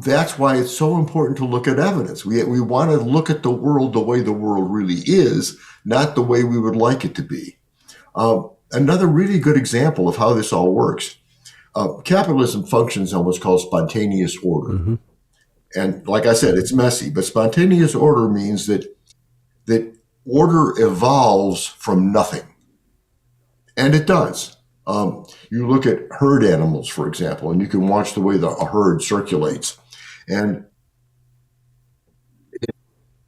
that's why it's so important to look at evidence. We want to look at the world the way the world really is, not the way we would like it to be. Another really good example of how this all works. Capitalism functions on what's called spontaneous order. Mm-hmm. And like I said, it's messy, but spontaneous order means that order evolves from nothing. And it does. You look at herd animals, for example, and you can watch the way a herd circulates. And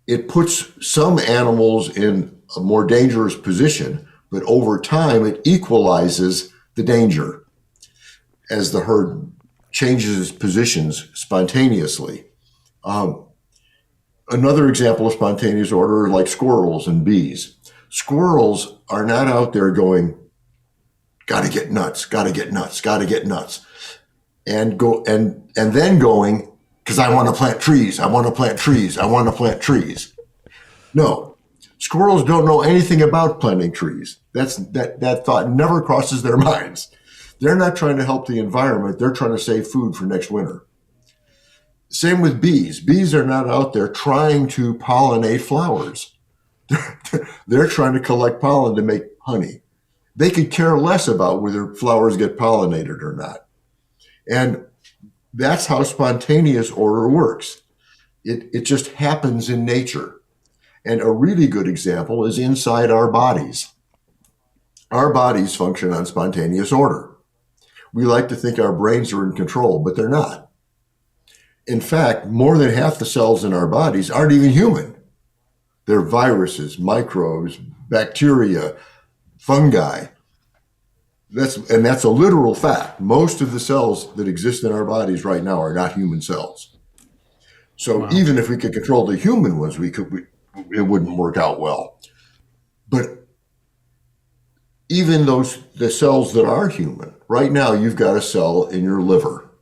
it puts some animals in a more dangerous position, but over time it equalizes the danger as the herd changes positions spontaneously. Another example of spontaneous order are like squirrels and bees. Squirrels are not out there going, gotta get nuts, gotta get nuts, gotta get nuts. And then going, because I want to plant trees, I want to plant trees, I want to plant trees. No, squirrels don't know anything about planting trees. That thought never crosses their minds. They're not trying to help the environment, they're trying to save food for next winter. Same with bees. Bees are not out there trying to pollinate flowers. They're trying to collect pollen to make honey. They could care less about whether flowers get pollinated or not. And that's how spontaneous order works. It just happens in nature. And a really good example is inside our bodies. Our bodies function on spontaneous order. We like to think our brains are in control, but they're not. In fact, more than half the cells in our bodies aren't even human. They're viruses, microbes, bacteria, fungi. That's a literal fact. Most of the cells that exist in our bodies right now are not human cells. So even if we could control the human ones, it wouldn't work out well. But even the cells that are human, right now you've got a cell in your liver.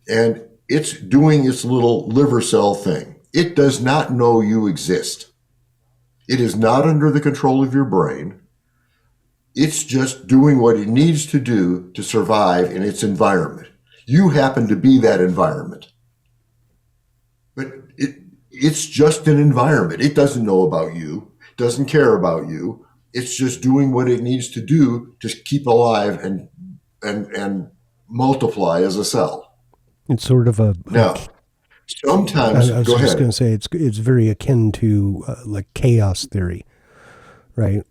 And it's doing its little liver cell thing. It does not know you exist. It is not under the control of your brain. It's just doing what it needs to do to survive in its environment. You happen to be that environment. But it's just an environment. It doesn't know about you, doesn't care about you. It's just doing what it needs to do to keep alive and multiply as a cell. It's sort of now. Sometimes, I was just going to say it's very akin to like chaos theory, right?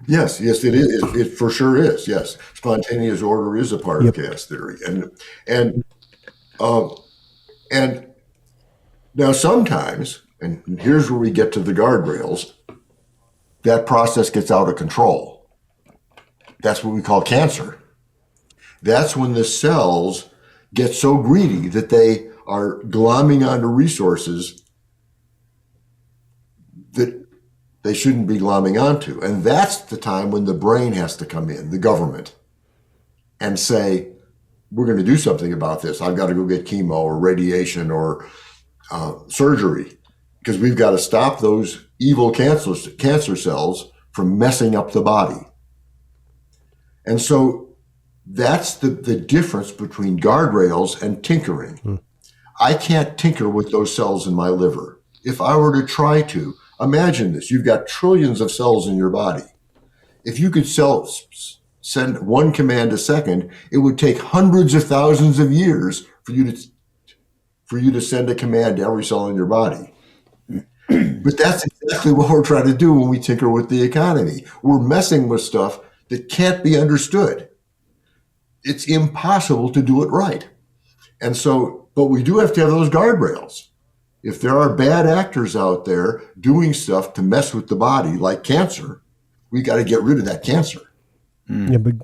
Yes, it is. It for sure is. Yes, spontaneous order is a part of chaos theory, and now sometimes, and here's where we get to the guardrails. That process gets out of control. That's what we call cancer. That's when the cells get so greedy that they are glomming onto resources that they shouldn't be glomming onto. And that's the time when the brain has to come in, the government, and say, we're going to do something about this. I've got to go get chemo or radiation or surgery, because we've got to stop those evil cancer cells from messing up the body. And so that's the difference between guardrails and tinkering. I can't tinker with those cells in my liver. If I were to try to, imagine this, you've got trillions of cells in your body. If you could send one command a second, it would take hundreds of thousands of years for you to send a command to every cell in your body. But that's exactly what we're trying to do when we tinker with the economy. We're messing with stuff that can't be understood. It's impossible to do it right. And so, but we do have to have those guardrails. If there are bad actors out there doing stuff to mess with the body, like cancer, we got to get rid of that cancer. Yeah, but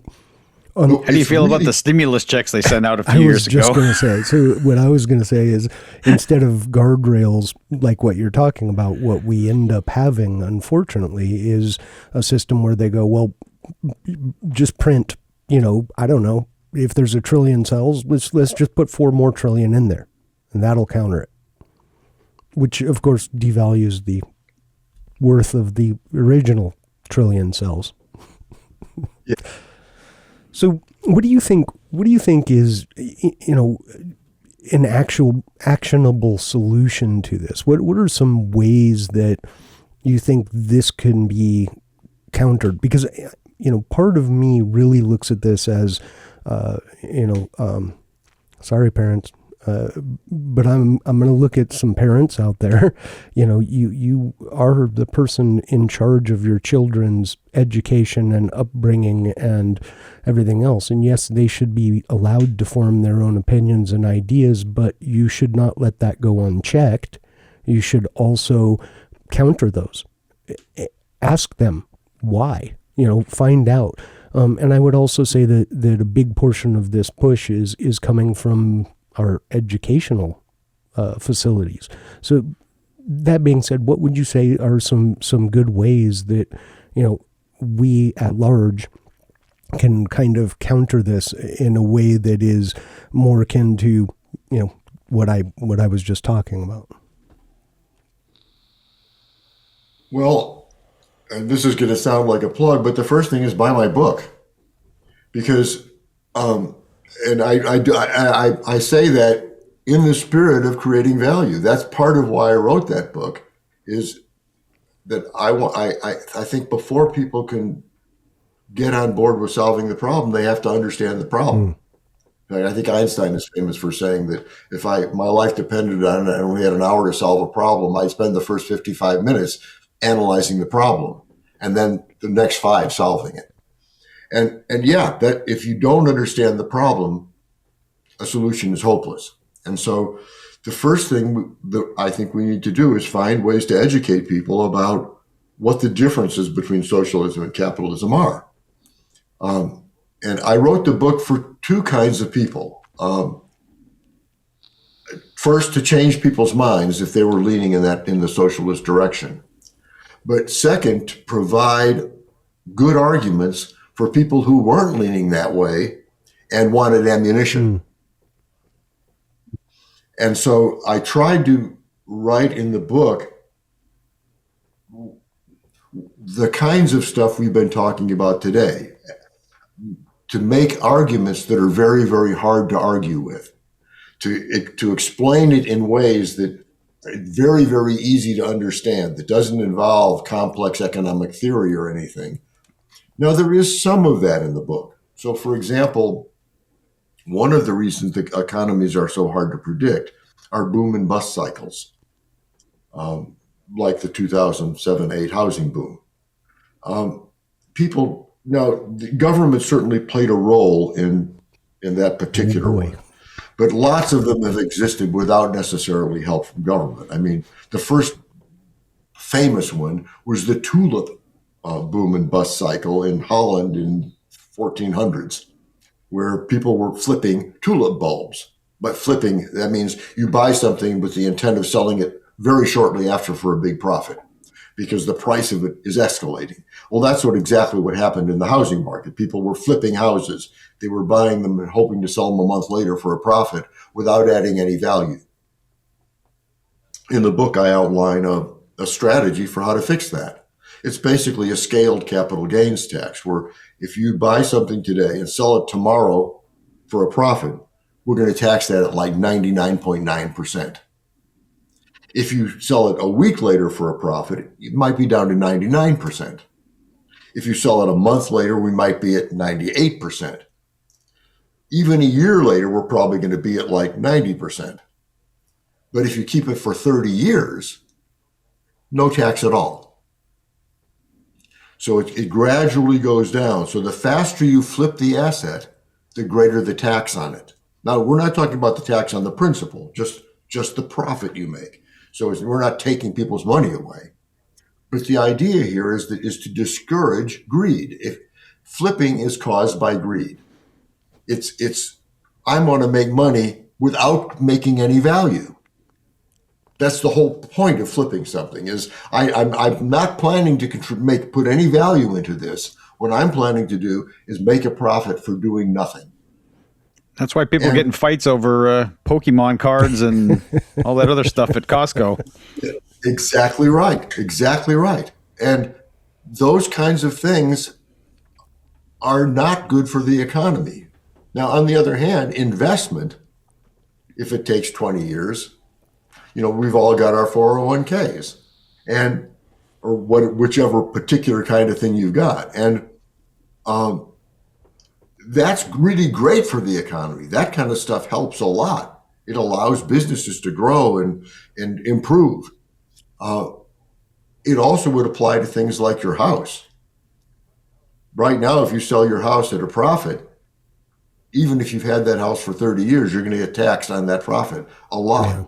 how do you feel about the stimulus checks they sent out a few years ago? I was just going to say, so what I was going to say is instead of guardrails like what you're talking about, what we end up having, unfortunately, is a system where they go, well, just print, I don't know, if there's 1 trillion cells, let's just put 4 more trillion in there, and that'll counter it, which, of course, devalues the worth of the original 1 trillion cells. Yeah. So what do you think is, an actual actionable solution to this? What are some ways that you think this can be countered? Because, part of me really looks at this as, sorry, parents, but I'm going to look at some parents out there. You are the person in charge of your children's education and upbringing and everything else. And yes, they should be allowed to form their own opinions and ideas, but you should not let that go unchecked. You should also counter those. Ask them why, find out. And I would also say that a big portion of this push is coming from our educational facilities. So that being said, what would you say are some good ways that, we at large can kind of counter this in a way that is more akin to, what I was just talking about? Well, and this is going to sound like a plug, but the first thing is buy my book, because, and I say that in the spirit of creating value. That's part of why I wrote that book, is that I think before people can get on board with solving the problem, they have to understand the problem. I think Einstein is famous for saying that if my life depended on it and we had an hour to solve a problem, I'd spend the first 55 minutes analyzing the problem and then the next 5 solving it. And yeah, that if you don't understand the problem, a solution is hopeless. And so the first thing that I think we need to do is find ways to educate people about what the differences between socialism and capitalism are. And I wrote the book for 2 kinds of people. First, to change people's minds if they were leaning in the socialist direction. But second, to provide good arguments for people who weren't leaning that way and wanted ammunition. And so I tried to write in the book the kinds of stuff we've been talking about today, to make arguments that are very, very hard to argue with, to explain it in ways that are very, very easy to understand, that doesn't involve complex economic theory or anything. Now, there is some of that in the book. So, for example, one of the reasons that economies are so hard to predict are boom and bust cycles, like the 2007-8 housing boom. The government certainly played a role in that particular one, but lots of them have existed without necessarily help from government. I mean, the first famous one was the tulip boom and bust cycle in Holland in 1400s, where people were flipping tulip bulbs. But flipping, that means you buy something with the intent of selling it very shortly after for a big profit, because the price of it is escalating. Well, that's exactly what happened in the housing market. People were flipping houses. They were buying them and hoping to sell them a month later for a profit without adding any value. In the book, I outline a strategy for how to fix that. It's basically a scaled capital gains tax, where if you buy something today and sell it tomorrow for a profit, we're going to tax that at like 99.9%. If you sell it a week later for a profit, it might be down to 99%. If you sell it a month later, we might be at 98%. Even a year later, we're probably going to be at like 90%. But if you keep it for 30 years, no tax at all. So it gradually goes down. So the faster you flip the asset, the greater the tax on it. Now, we're not talking about the tax on the principal, just the profit you make. So we're not taking people's money away. But the idea here is to discourage greed. If flipping is caused by greed, it's I'm going to make money without making any value. That's the whole point of flipping something. Is I'm not planning to put any value into this. What I'm planning to do is make a profit for doing nothing. That's why people get in fights over Pokemon cards and all that other stuff at Costco. Exactly right. Exactly right. And those kinds of things are not good for the economy. Now, on the other hand, investment, if it takes 20 years, we've all got our 401ks or whichever particular kind of thing you've got. And that's really great for the economy. That kind of stuff helps a lot. It allows businesses to grow and improve. It also would apply to things like your house. Right now, if you sell your house at a profit, even if you've had that house for 30 years, you're going to get taxed on that profit a lot. Yeah.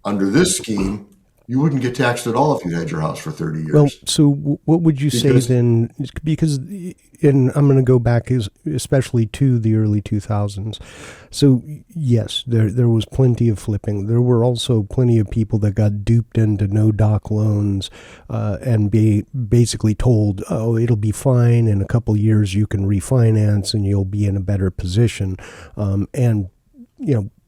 Under this scheme, you wouldn't get taxed at all if you had your house for 30 years. Well, so what would you say then? Because, and I'm going to go back especially to the early 2000s. So yes, there was plenty of flipping. There were also plenty of people that got duped into no-doc loans and basically told, oh, it'll be fine. In a couple years, you can refinance and you'll be in a better position.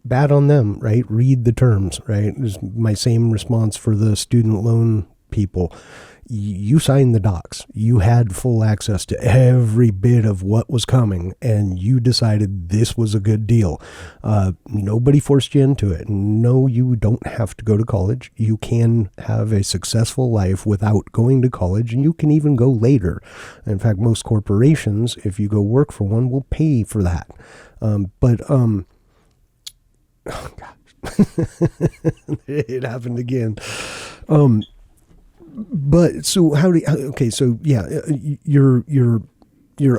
Bad on them, right? Read the terms, right? Is my same response for the student loan people. You signed the docs. You had full access to every bit of what was coming, and you decided this was a good deal. Nobody forced you into it. No, you don't have to go to college. You can have a successful life without going to college, and you can even go later. In fact, most corporations, if you go work for one, will pay for that. Oh gosh, it happened again. But so your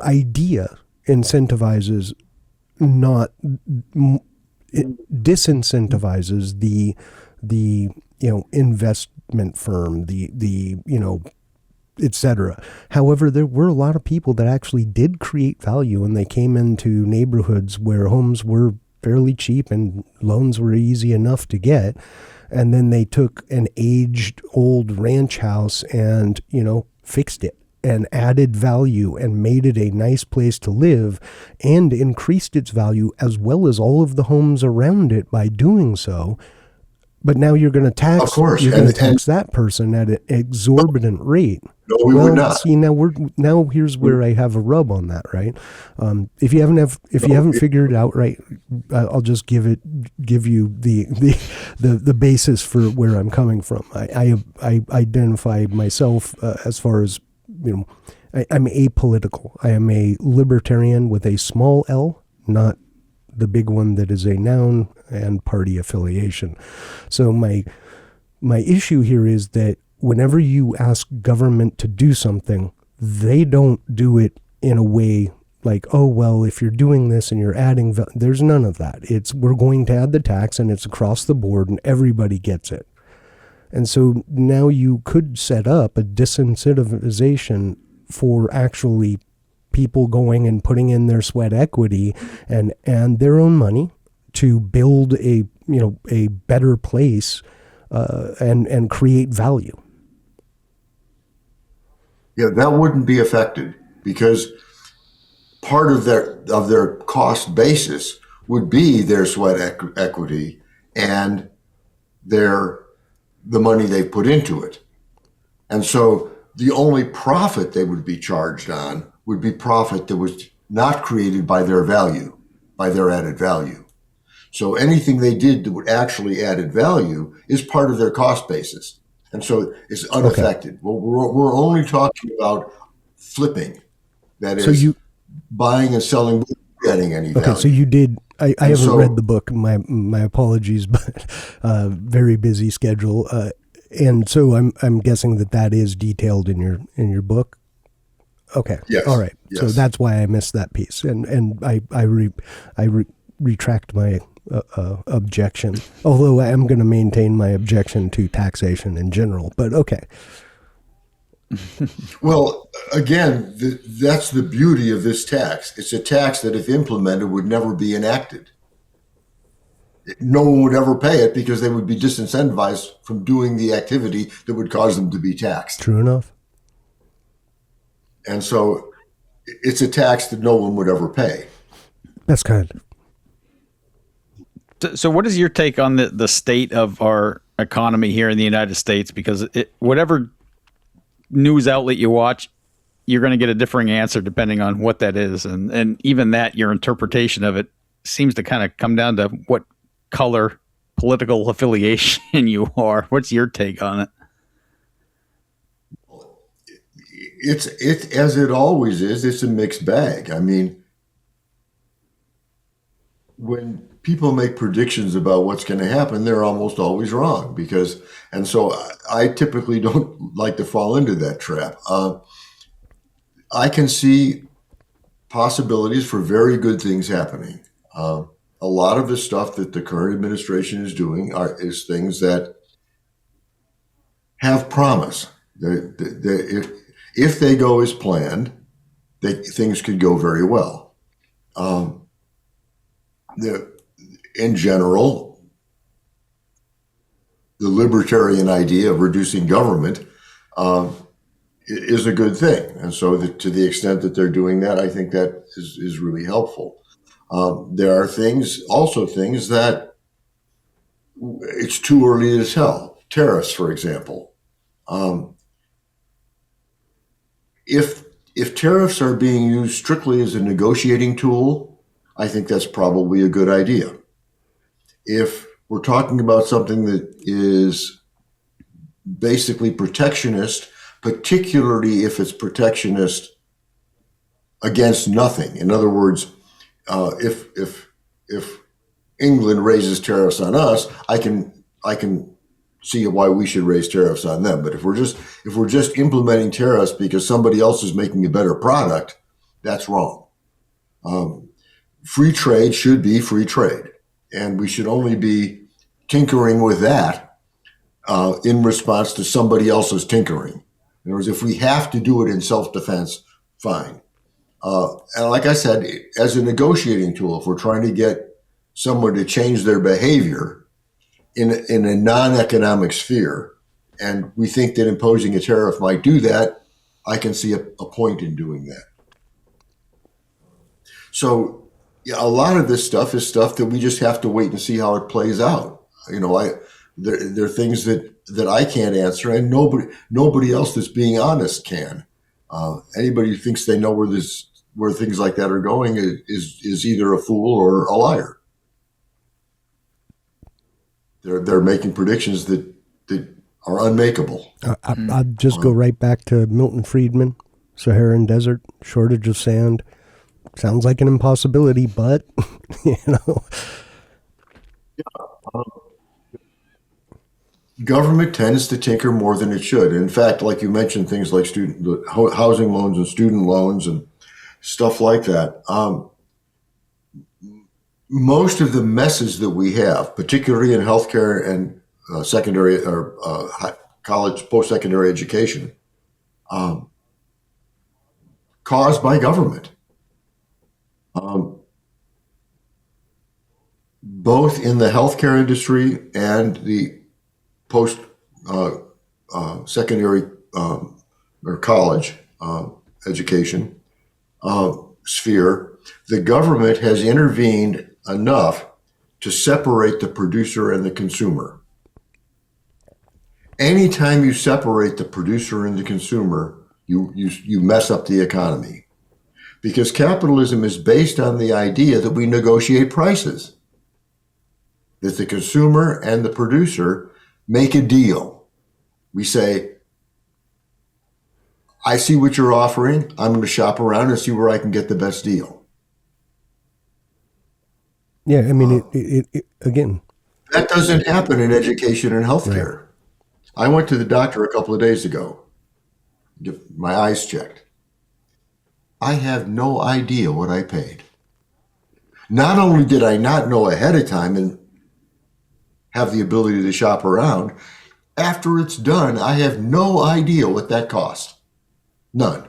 idea incentivizes, not it disincentivizes the investment firm, the etc. However, there were a lot of people that actually did create value, and they came into neighborhoods where homes were fairly cheap and loans were easy enough to get. And then they took an aged old ranch house and, fixed it and added value and made it a nice place to live and increased its value as well as all of the homes around it by doing so. But now you're going to tax, of course, tax that person at an exorbitant rate. No, we would not. See, now here's where I have a rub on that, right? If you haven't figured it out right, I'll just give you the basis for where I'm coming from. I identify myself as far as I'm apolitical. I am a libertarian with a small L, not the big one that is a noun and party affiliation. So my issue here is that whenever you ask government to do something, they don't do it in a way like, oh, well, if you're doing this and you're adding, there's none of that. We're going to add the tax and it's across the board and everybody gets it. And so now you could set up a disincentivization for actually people going and putting in their sweat equity and their own money to build a better place and create value. Yeah, that wouldn't be affected because part of their cost basis would be their sweat equity and the money they put into it. And so the only profit they would be charged on would be profit that was not created by their value, by their added value. So anything they did that would actually added value is part of their cost basis. And so it's unaffected. Okay. We're only talking about flipping. That So is, you buying and selling without getting any value. okay? So you did. I haven't so- read the book. My apologies, but very busy schedule. And so I'm guessing that is detailed in your book. Okay. Yes. All right. So Yes. that's why I missed that piece, and I retract my objection. Although I am going to maintain my objection to taxation in general. But okay. Well, again, that's the beauty of this tax. It's a tax that, if implemented, would never be enacted. No one would ever pay it because they would be disincentivized from doing the activity that would cause them to be taxed. True enough. And so it's a tax that no one would ever pay. That's kind. So what is your take on the state of our economy here in the United States? Because whatever news outlet you watch, you're going to get a differing answer depending on what that is. And even that, your interpretation of it seems to kind of come down to what color political affiliation you are. What's your take on it? It's as it always is. It's a mixed bag. I mean, when people make predictions about what's going to happen, they're almost always wrong and so I typically don't like to fall into that trap. I can see possibilities for very good things happening. A lot of the stuff that the current administration is doing is things that have promise. If they go as planned, things could go very well. In general, the libertarian idea of reducing government is a good thing. And so to the extent that they're doing that, I think that is really helpful. There are things that it's too early to tell. Tariffs, for example. If tariffs are being used strictly as a negotiating tool, I think that's probably a good idea. If we're talking about something that is basically protectionist, particularly if it's protectionist against nothing. In other words, if England raises tariffs on us, I can see why we should raise tariffs on them. But if we're just implementing tariffs because somebody else is making a better product, that's wrong. Free trade should be free trade, and we should only be tinkering with that in response to somebody else's tinkering. In other words, if we have to do it in self-defense, fine. And like I said, as a negotiating tool, if we're trying to get someone to change their behavior in a non-economic sphere, and we think that imposing a tariff might do that, I can see a point in doing that. So yeah, a lot of this stuff is stuff that we just have to wait and see how it plays out. You know, there are things that I can't answer, and nobody else that's being honest can. Anybody who thinks they know where things like that are going is either a fool or a liar. They're making predictions that are unmakeable. I'd just go right back to Milton Friedman, Saharan Desert, shortage of sand. Sounds like an impossibility, but, you know. Government tends to tinker more than it should. In fact, like you mentioned, things like housing loans and student loans and stuff like that. Most of the messes that we have, particularly in healthcare and secondary or college post-secondary education, caused by government. Both in the healthcare industry and the post secondary or college education sphere, the government has intervened enough to separate the producer and the consumer. Anytime you separate the producer and the consumer, you mess up the economy. Because capitalism is based on the idea that we negotiate prices, that the consumer and the producer make a deal. We say, I see what you're offering. I'm going to shop around and see where I can get the best deal. Yeah, I mean, it again. That doesn't happen in education and healthcare. Right. I went to the doctor a couple of days ago, get my eyes checked. I have no idea what I paid. Not only did I not know ahead of time and have the ability to shop around, after it's done, I have no idea what that cost. None.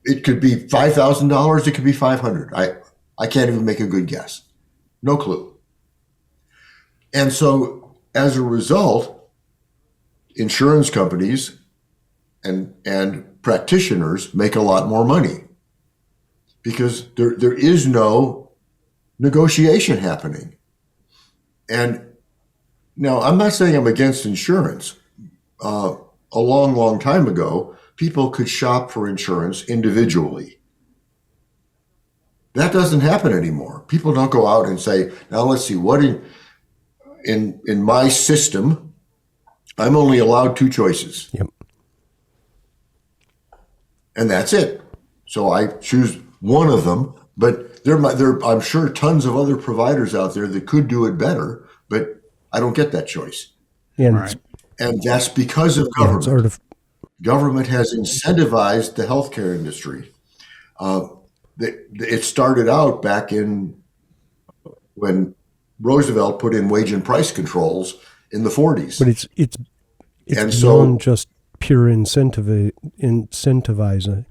It could be $5,000. It could be $500. I can't even make a good guess. No clue. And so as a result, insurance companies and practitioners make a lot more money because there is no negotiation happening. And now, I'm not saying I'm against insurance. A long, long time ago, people could shop for insurance individually. That doesn't happen anymore. People don't go out and say, now let's see, what in my system, I'm only allowed 2 choices. Yep. And that's it. So I choose one of them, but there I'm sure tons of other providers out there that could do it better, but I don't get that choice. And, Right. And that's because of yeah, it's government. Government has incentivized the healthcare industry. It started out back when Roosevelt put in wage and price controls in the 40s. but it's And beyond so- just pure incentivizing.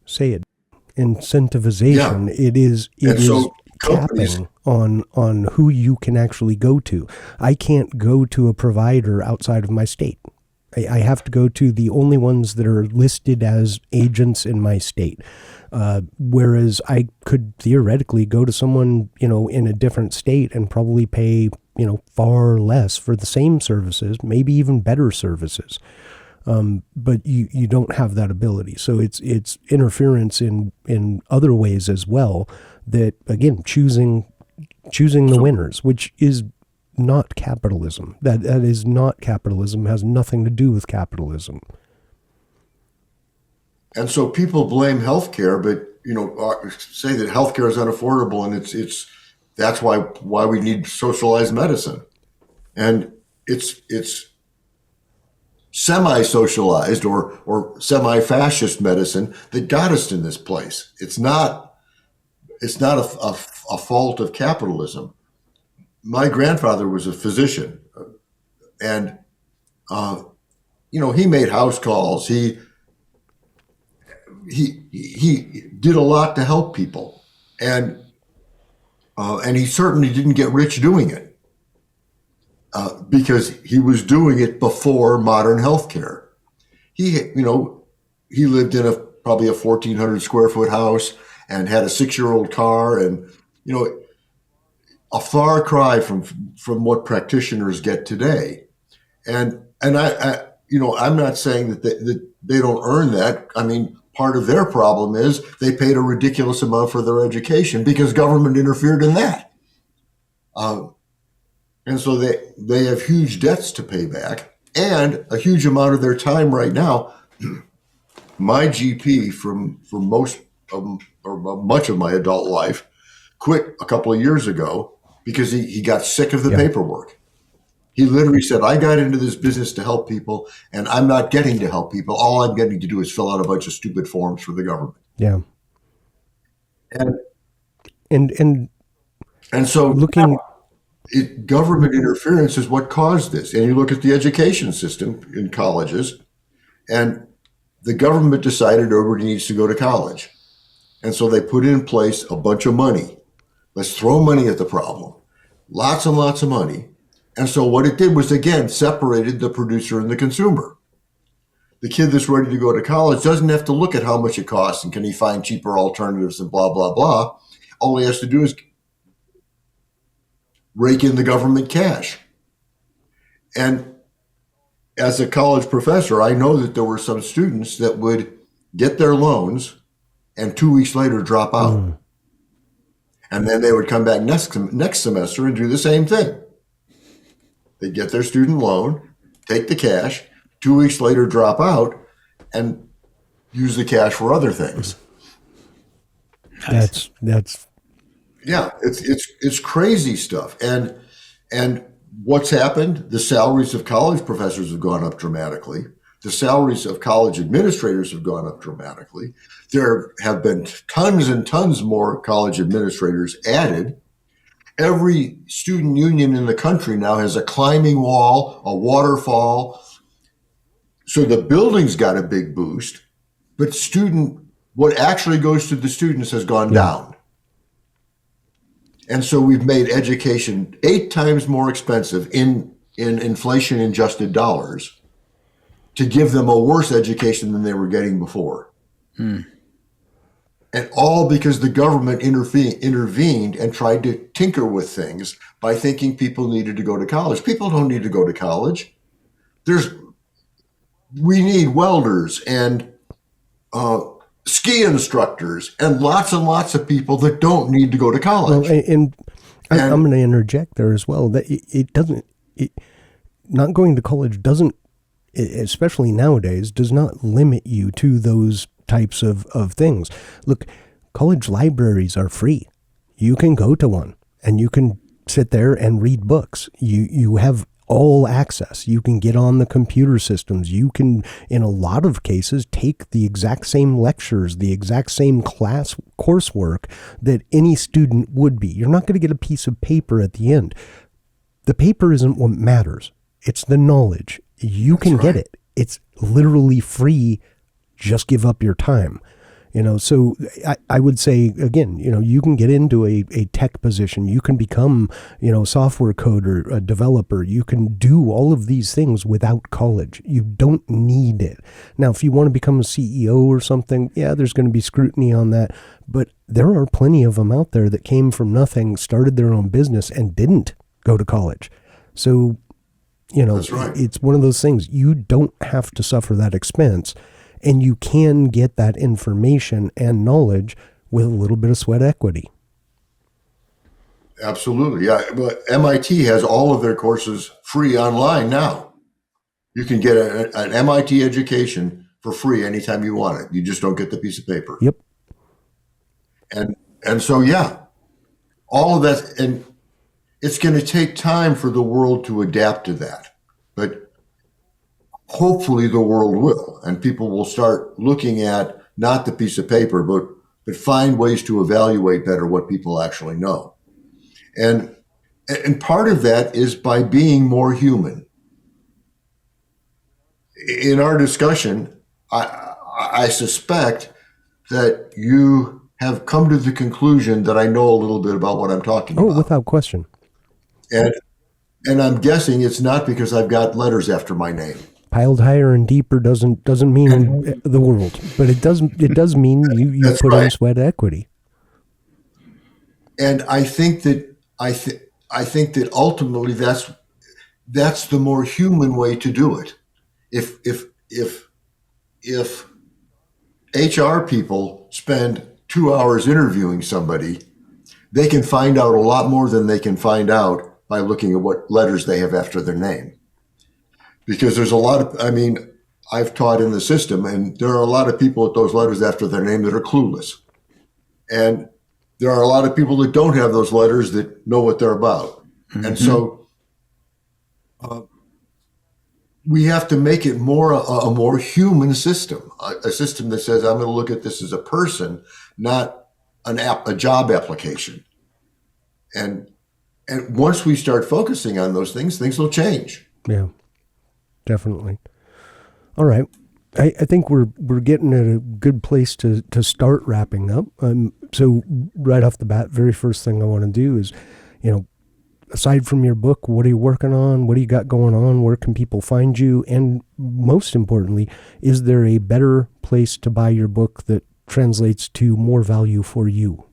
Say it. Incentivization. Yeah. It is And so companies- capping on who you can actually go to. I can't go to a provider outside of my state. I have to go to the only ones that are listed as agents in my state. Whereas I could theoretically go to someone, in a different state and probably pay, far less for the same services, maybe even better services. But you don't have that ability. So it's interference in other ways as well that, again, choosing the winners, which is not capitalism. That is not capitalism, has nothing to do with capitalism. And so people blame healthcare, but say that healthcare is unaffordable, and that's why we need socialized medicine, and it's semi-socialized or semi-fascist medicine that got us in this place. It's not a fault of capitalism. My grandfather was a physician, and he made house calls. He did a lot to help people, and he certainly didn't get rich doing it because he was doing it before modern healthcare. He lived in probably a 1,400 square foot house and had a 6-year-old car, and a far cry from what practitioners get today. And I'm not saying that they don't earn that. I mean, part of their problem is they paid a ridiculous amount for their education because government interfered in that. And so they have huge debts to pay back and a huge amount of their time right now. My GP from most or much of my adult life quit a couple of years ago because he got sick of the paperwork. He literally said, I got into this business to help people, and I'm not getting to help people. All I'm getting to do is fill out a bunch of stupid forms for the government. Yeah. And so looking, government interference is what caused this. And you look at the education system in colleges, and the government decided everybody needs to go to college. And so they put in place a bunch of money. Let's throw money at the problem. Lots and lots of money. And so what it did was, again, separated the producer and the consumer. The kid that's ready to go to college doesn't have to look at how much it costs and can he find cheaper alternatives and blah, blah, blah. All he has to do is rake in the government cash. And as a college professor, I know that there were some students that would get their loans and 2 weeks later drop out. And then they would come back next semester and do the same thing. They'd get their student loan, take the cash, 2 weeks later drop out, and use the cash for other things. That's Yeah, it's crazy stuff. And what's happened? The salaries of college professors have gone up dramatically. The salaries of college administrators have gone up dramatically. There have been tons and tons more college administrators added. Every student union in the country now has a climbing wall, a waterfall. So the building's got a big boost, but what actually goes to the students has gone down. And so we've made education 8 times more expensive in inflation-adjusted dollars to give them a worse education than they were getting before. And all because the government intervened and tried to tinker with things by thinking people needed to go to college. People don't need to go to college. We need welders and ski instructors and lots of people that don't need to go to college. Well, and I'm going to interject there as well. That not going to college doesn't, especially nowadays, does not limit you to those types of things. Look, college libraries are free. You can go to one and you can sit there and read books. You have all access. You can get on the computer systems. You can, in a lot of cases, take the exact same lectures, the exact same coursework that any student would be. You're not going to get a piece of paper at the end. The paper isn't what matters. It's the knowledge. You can get it. It's literally free. Just give up your time. So I would say, again, you can get into a tech position. You can become, software coder, a developer. You can do all of these things without college. You don't need it. Now, if you want to become a CEO or something, yeah, there's going to be scrutiny on that. But there are plenty of them out there that came from nothing, started their own business, and didn't go to college. So, That's right. It's one of those things. You don't have to suffer that expense. And you can get that information and knowledge with a little bit of sweat equity. Absolutely. Yeah. But MIT has all of their courses free online now. You can get an MIT education for free anytime you want it. You just don't get the piece of paper. Yep. And so, yeah, all of that. And it's going to take time for the world to adapt to that. But hopefully the world will, and people will start looking at not the piece of paper, but find ways to evaluate better what people actually know. And part of that is by being more human. In our discussion, I suspect that you have come to the conclusion that I know a little bit about what I'm talking about. Oh, without question. And I'm guessing it's not because I've got letters after my name. Piled higher and deeper doesn't mean the world, but it does mean you put in sweat equity. And I think that ultimately that's the more human way to do it. If HR people spend 2 hours interviewing somebody, they can find out a lot more than they can find out by looking at what letters they have after their name. Because there's a lot of, I've taught in the system, and there are a lot of people with those letters after their name that are clueless. And there are a lot of people that don't have those letters that know what they're about. Mm-hmm. And so we have to make it a more human system, a system that says, I'm going to look at this as a person, not a job application. And once we start focusing on those things will change. Yeah. Definitely. All right. I think we're getting at a good place to start wrapping up. So right off the bat, very first thing I want to do is, aside from your book, what are you working on? What do you got going on? Where can people find you? And most importantly, is there a better place to buy your book that translates to more value for you?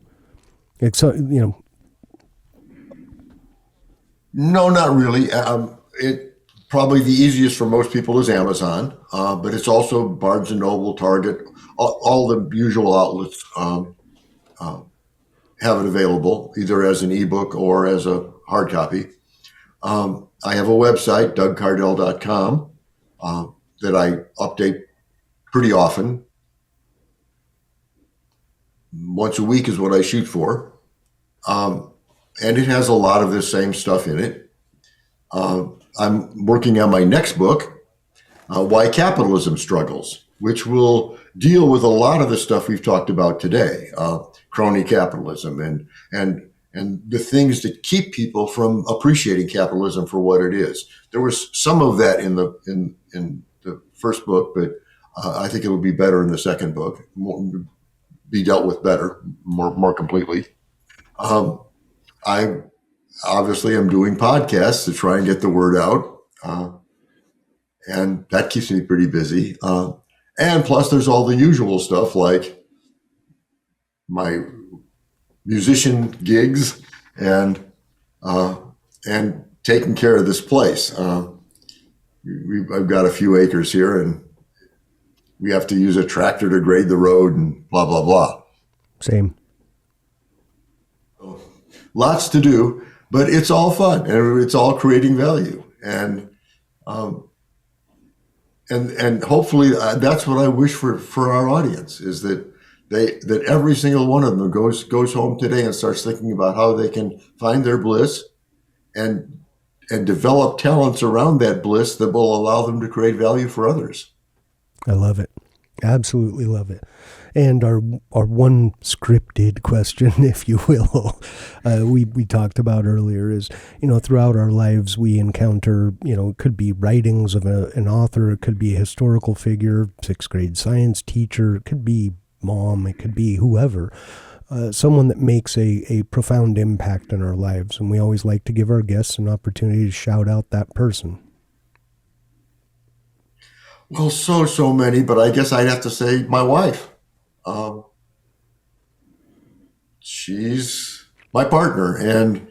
No, not really. Probably the easiest for most people is Amazon, but it's also Barnes & Noble, Target, all the usual outlets have it available, either as an ebook or as a hard copy. I have a website, dougcardell.com, that I update pretty often. Once a week is what I shoot for. And it has a lot of this same stuff in it. I'm working on my next book, Why Capitalism Struggles, which will deal with a lot of the stuff we've talked about today, crony capitalism and the things that keep people from appreciating capitalism for what it is. There was some of that in the first book, but I think it will be better in the second book, be dealt with better, more completely. I obviously am doing podcasts to try and get the word out, and that keeps me pretty busy. And plus, there's all the usual stuff like my musician gigs and taking care of this place. I've got a few acres here, and we have to use a tractor to grade the road and blah, blah, blah. Same. Lots to do, but it's all fun and it's all creating value. And hopefully that's what I wish for our audience, is that that every single one of them goes home today and starts thinking about how they can find their bliss and develop talents around that bliss that will allow them to create value for others. I love it. Absolutely love it. And our one scripted question, if you will, we talked about earlier is, throughout our lives we encounter, it could be writings of an author, it could be a historical figure, 6th grade science teacher, it could be mom, it could be whoever, someone that makes a profound impact in our lives. And we always like to give our guests an opportunity to shout out that person. Well, so many, but I guess I'd have to say my wife. She's my partner and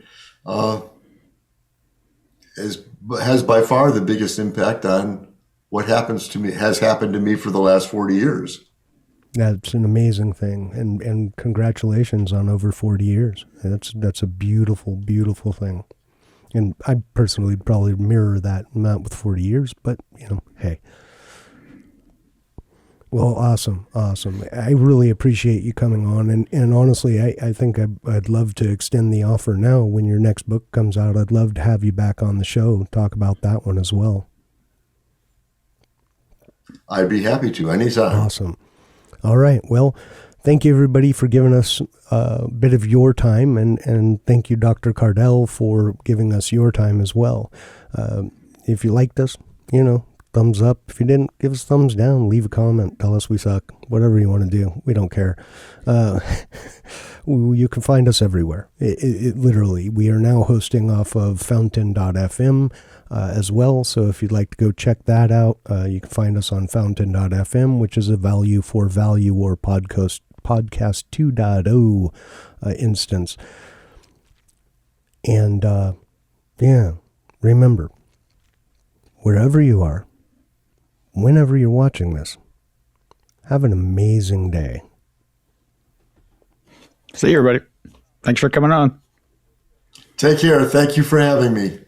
has by far the biggest impact on what has happened to me for the last 40 years. That's an amazing thing. And congratulations on over 40 years. That's a beautiful, beautiful thing. And I personally probably mirror that amount with 40 years, but hey. Well, awesome. I really appreciate you coming on. And honestly, I think I'd love to extend the offer now. When your next book comes out, I'd love to have you back on the show, talk about that one as well. I'd be happy to, anytime. Awesome. All right. Well, thank you, everybody, for giving us a bit of your time. And thank you, Dr. Cardell, for giving us your time as well. If you liked us, thumbs up. If you didn't, give us thumbs down, leave a comment, tell us we suck, whatever you want to do. We don't care. You can find us everywhere. Literally, we are now hosting off of fountain.fm as well. So if you'd like to go check that out, you can find us on fountain.fm, which is a value for value or podcast 2.0 instance. And remember, wherever you are, whenever you're watching this, have an amazing day. See you, everybody. Thanks for coming on. Take care. Thank you for having me.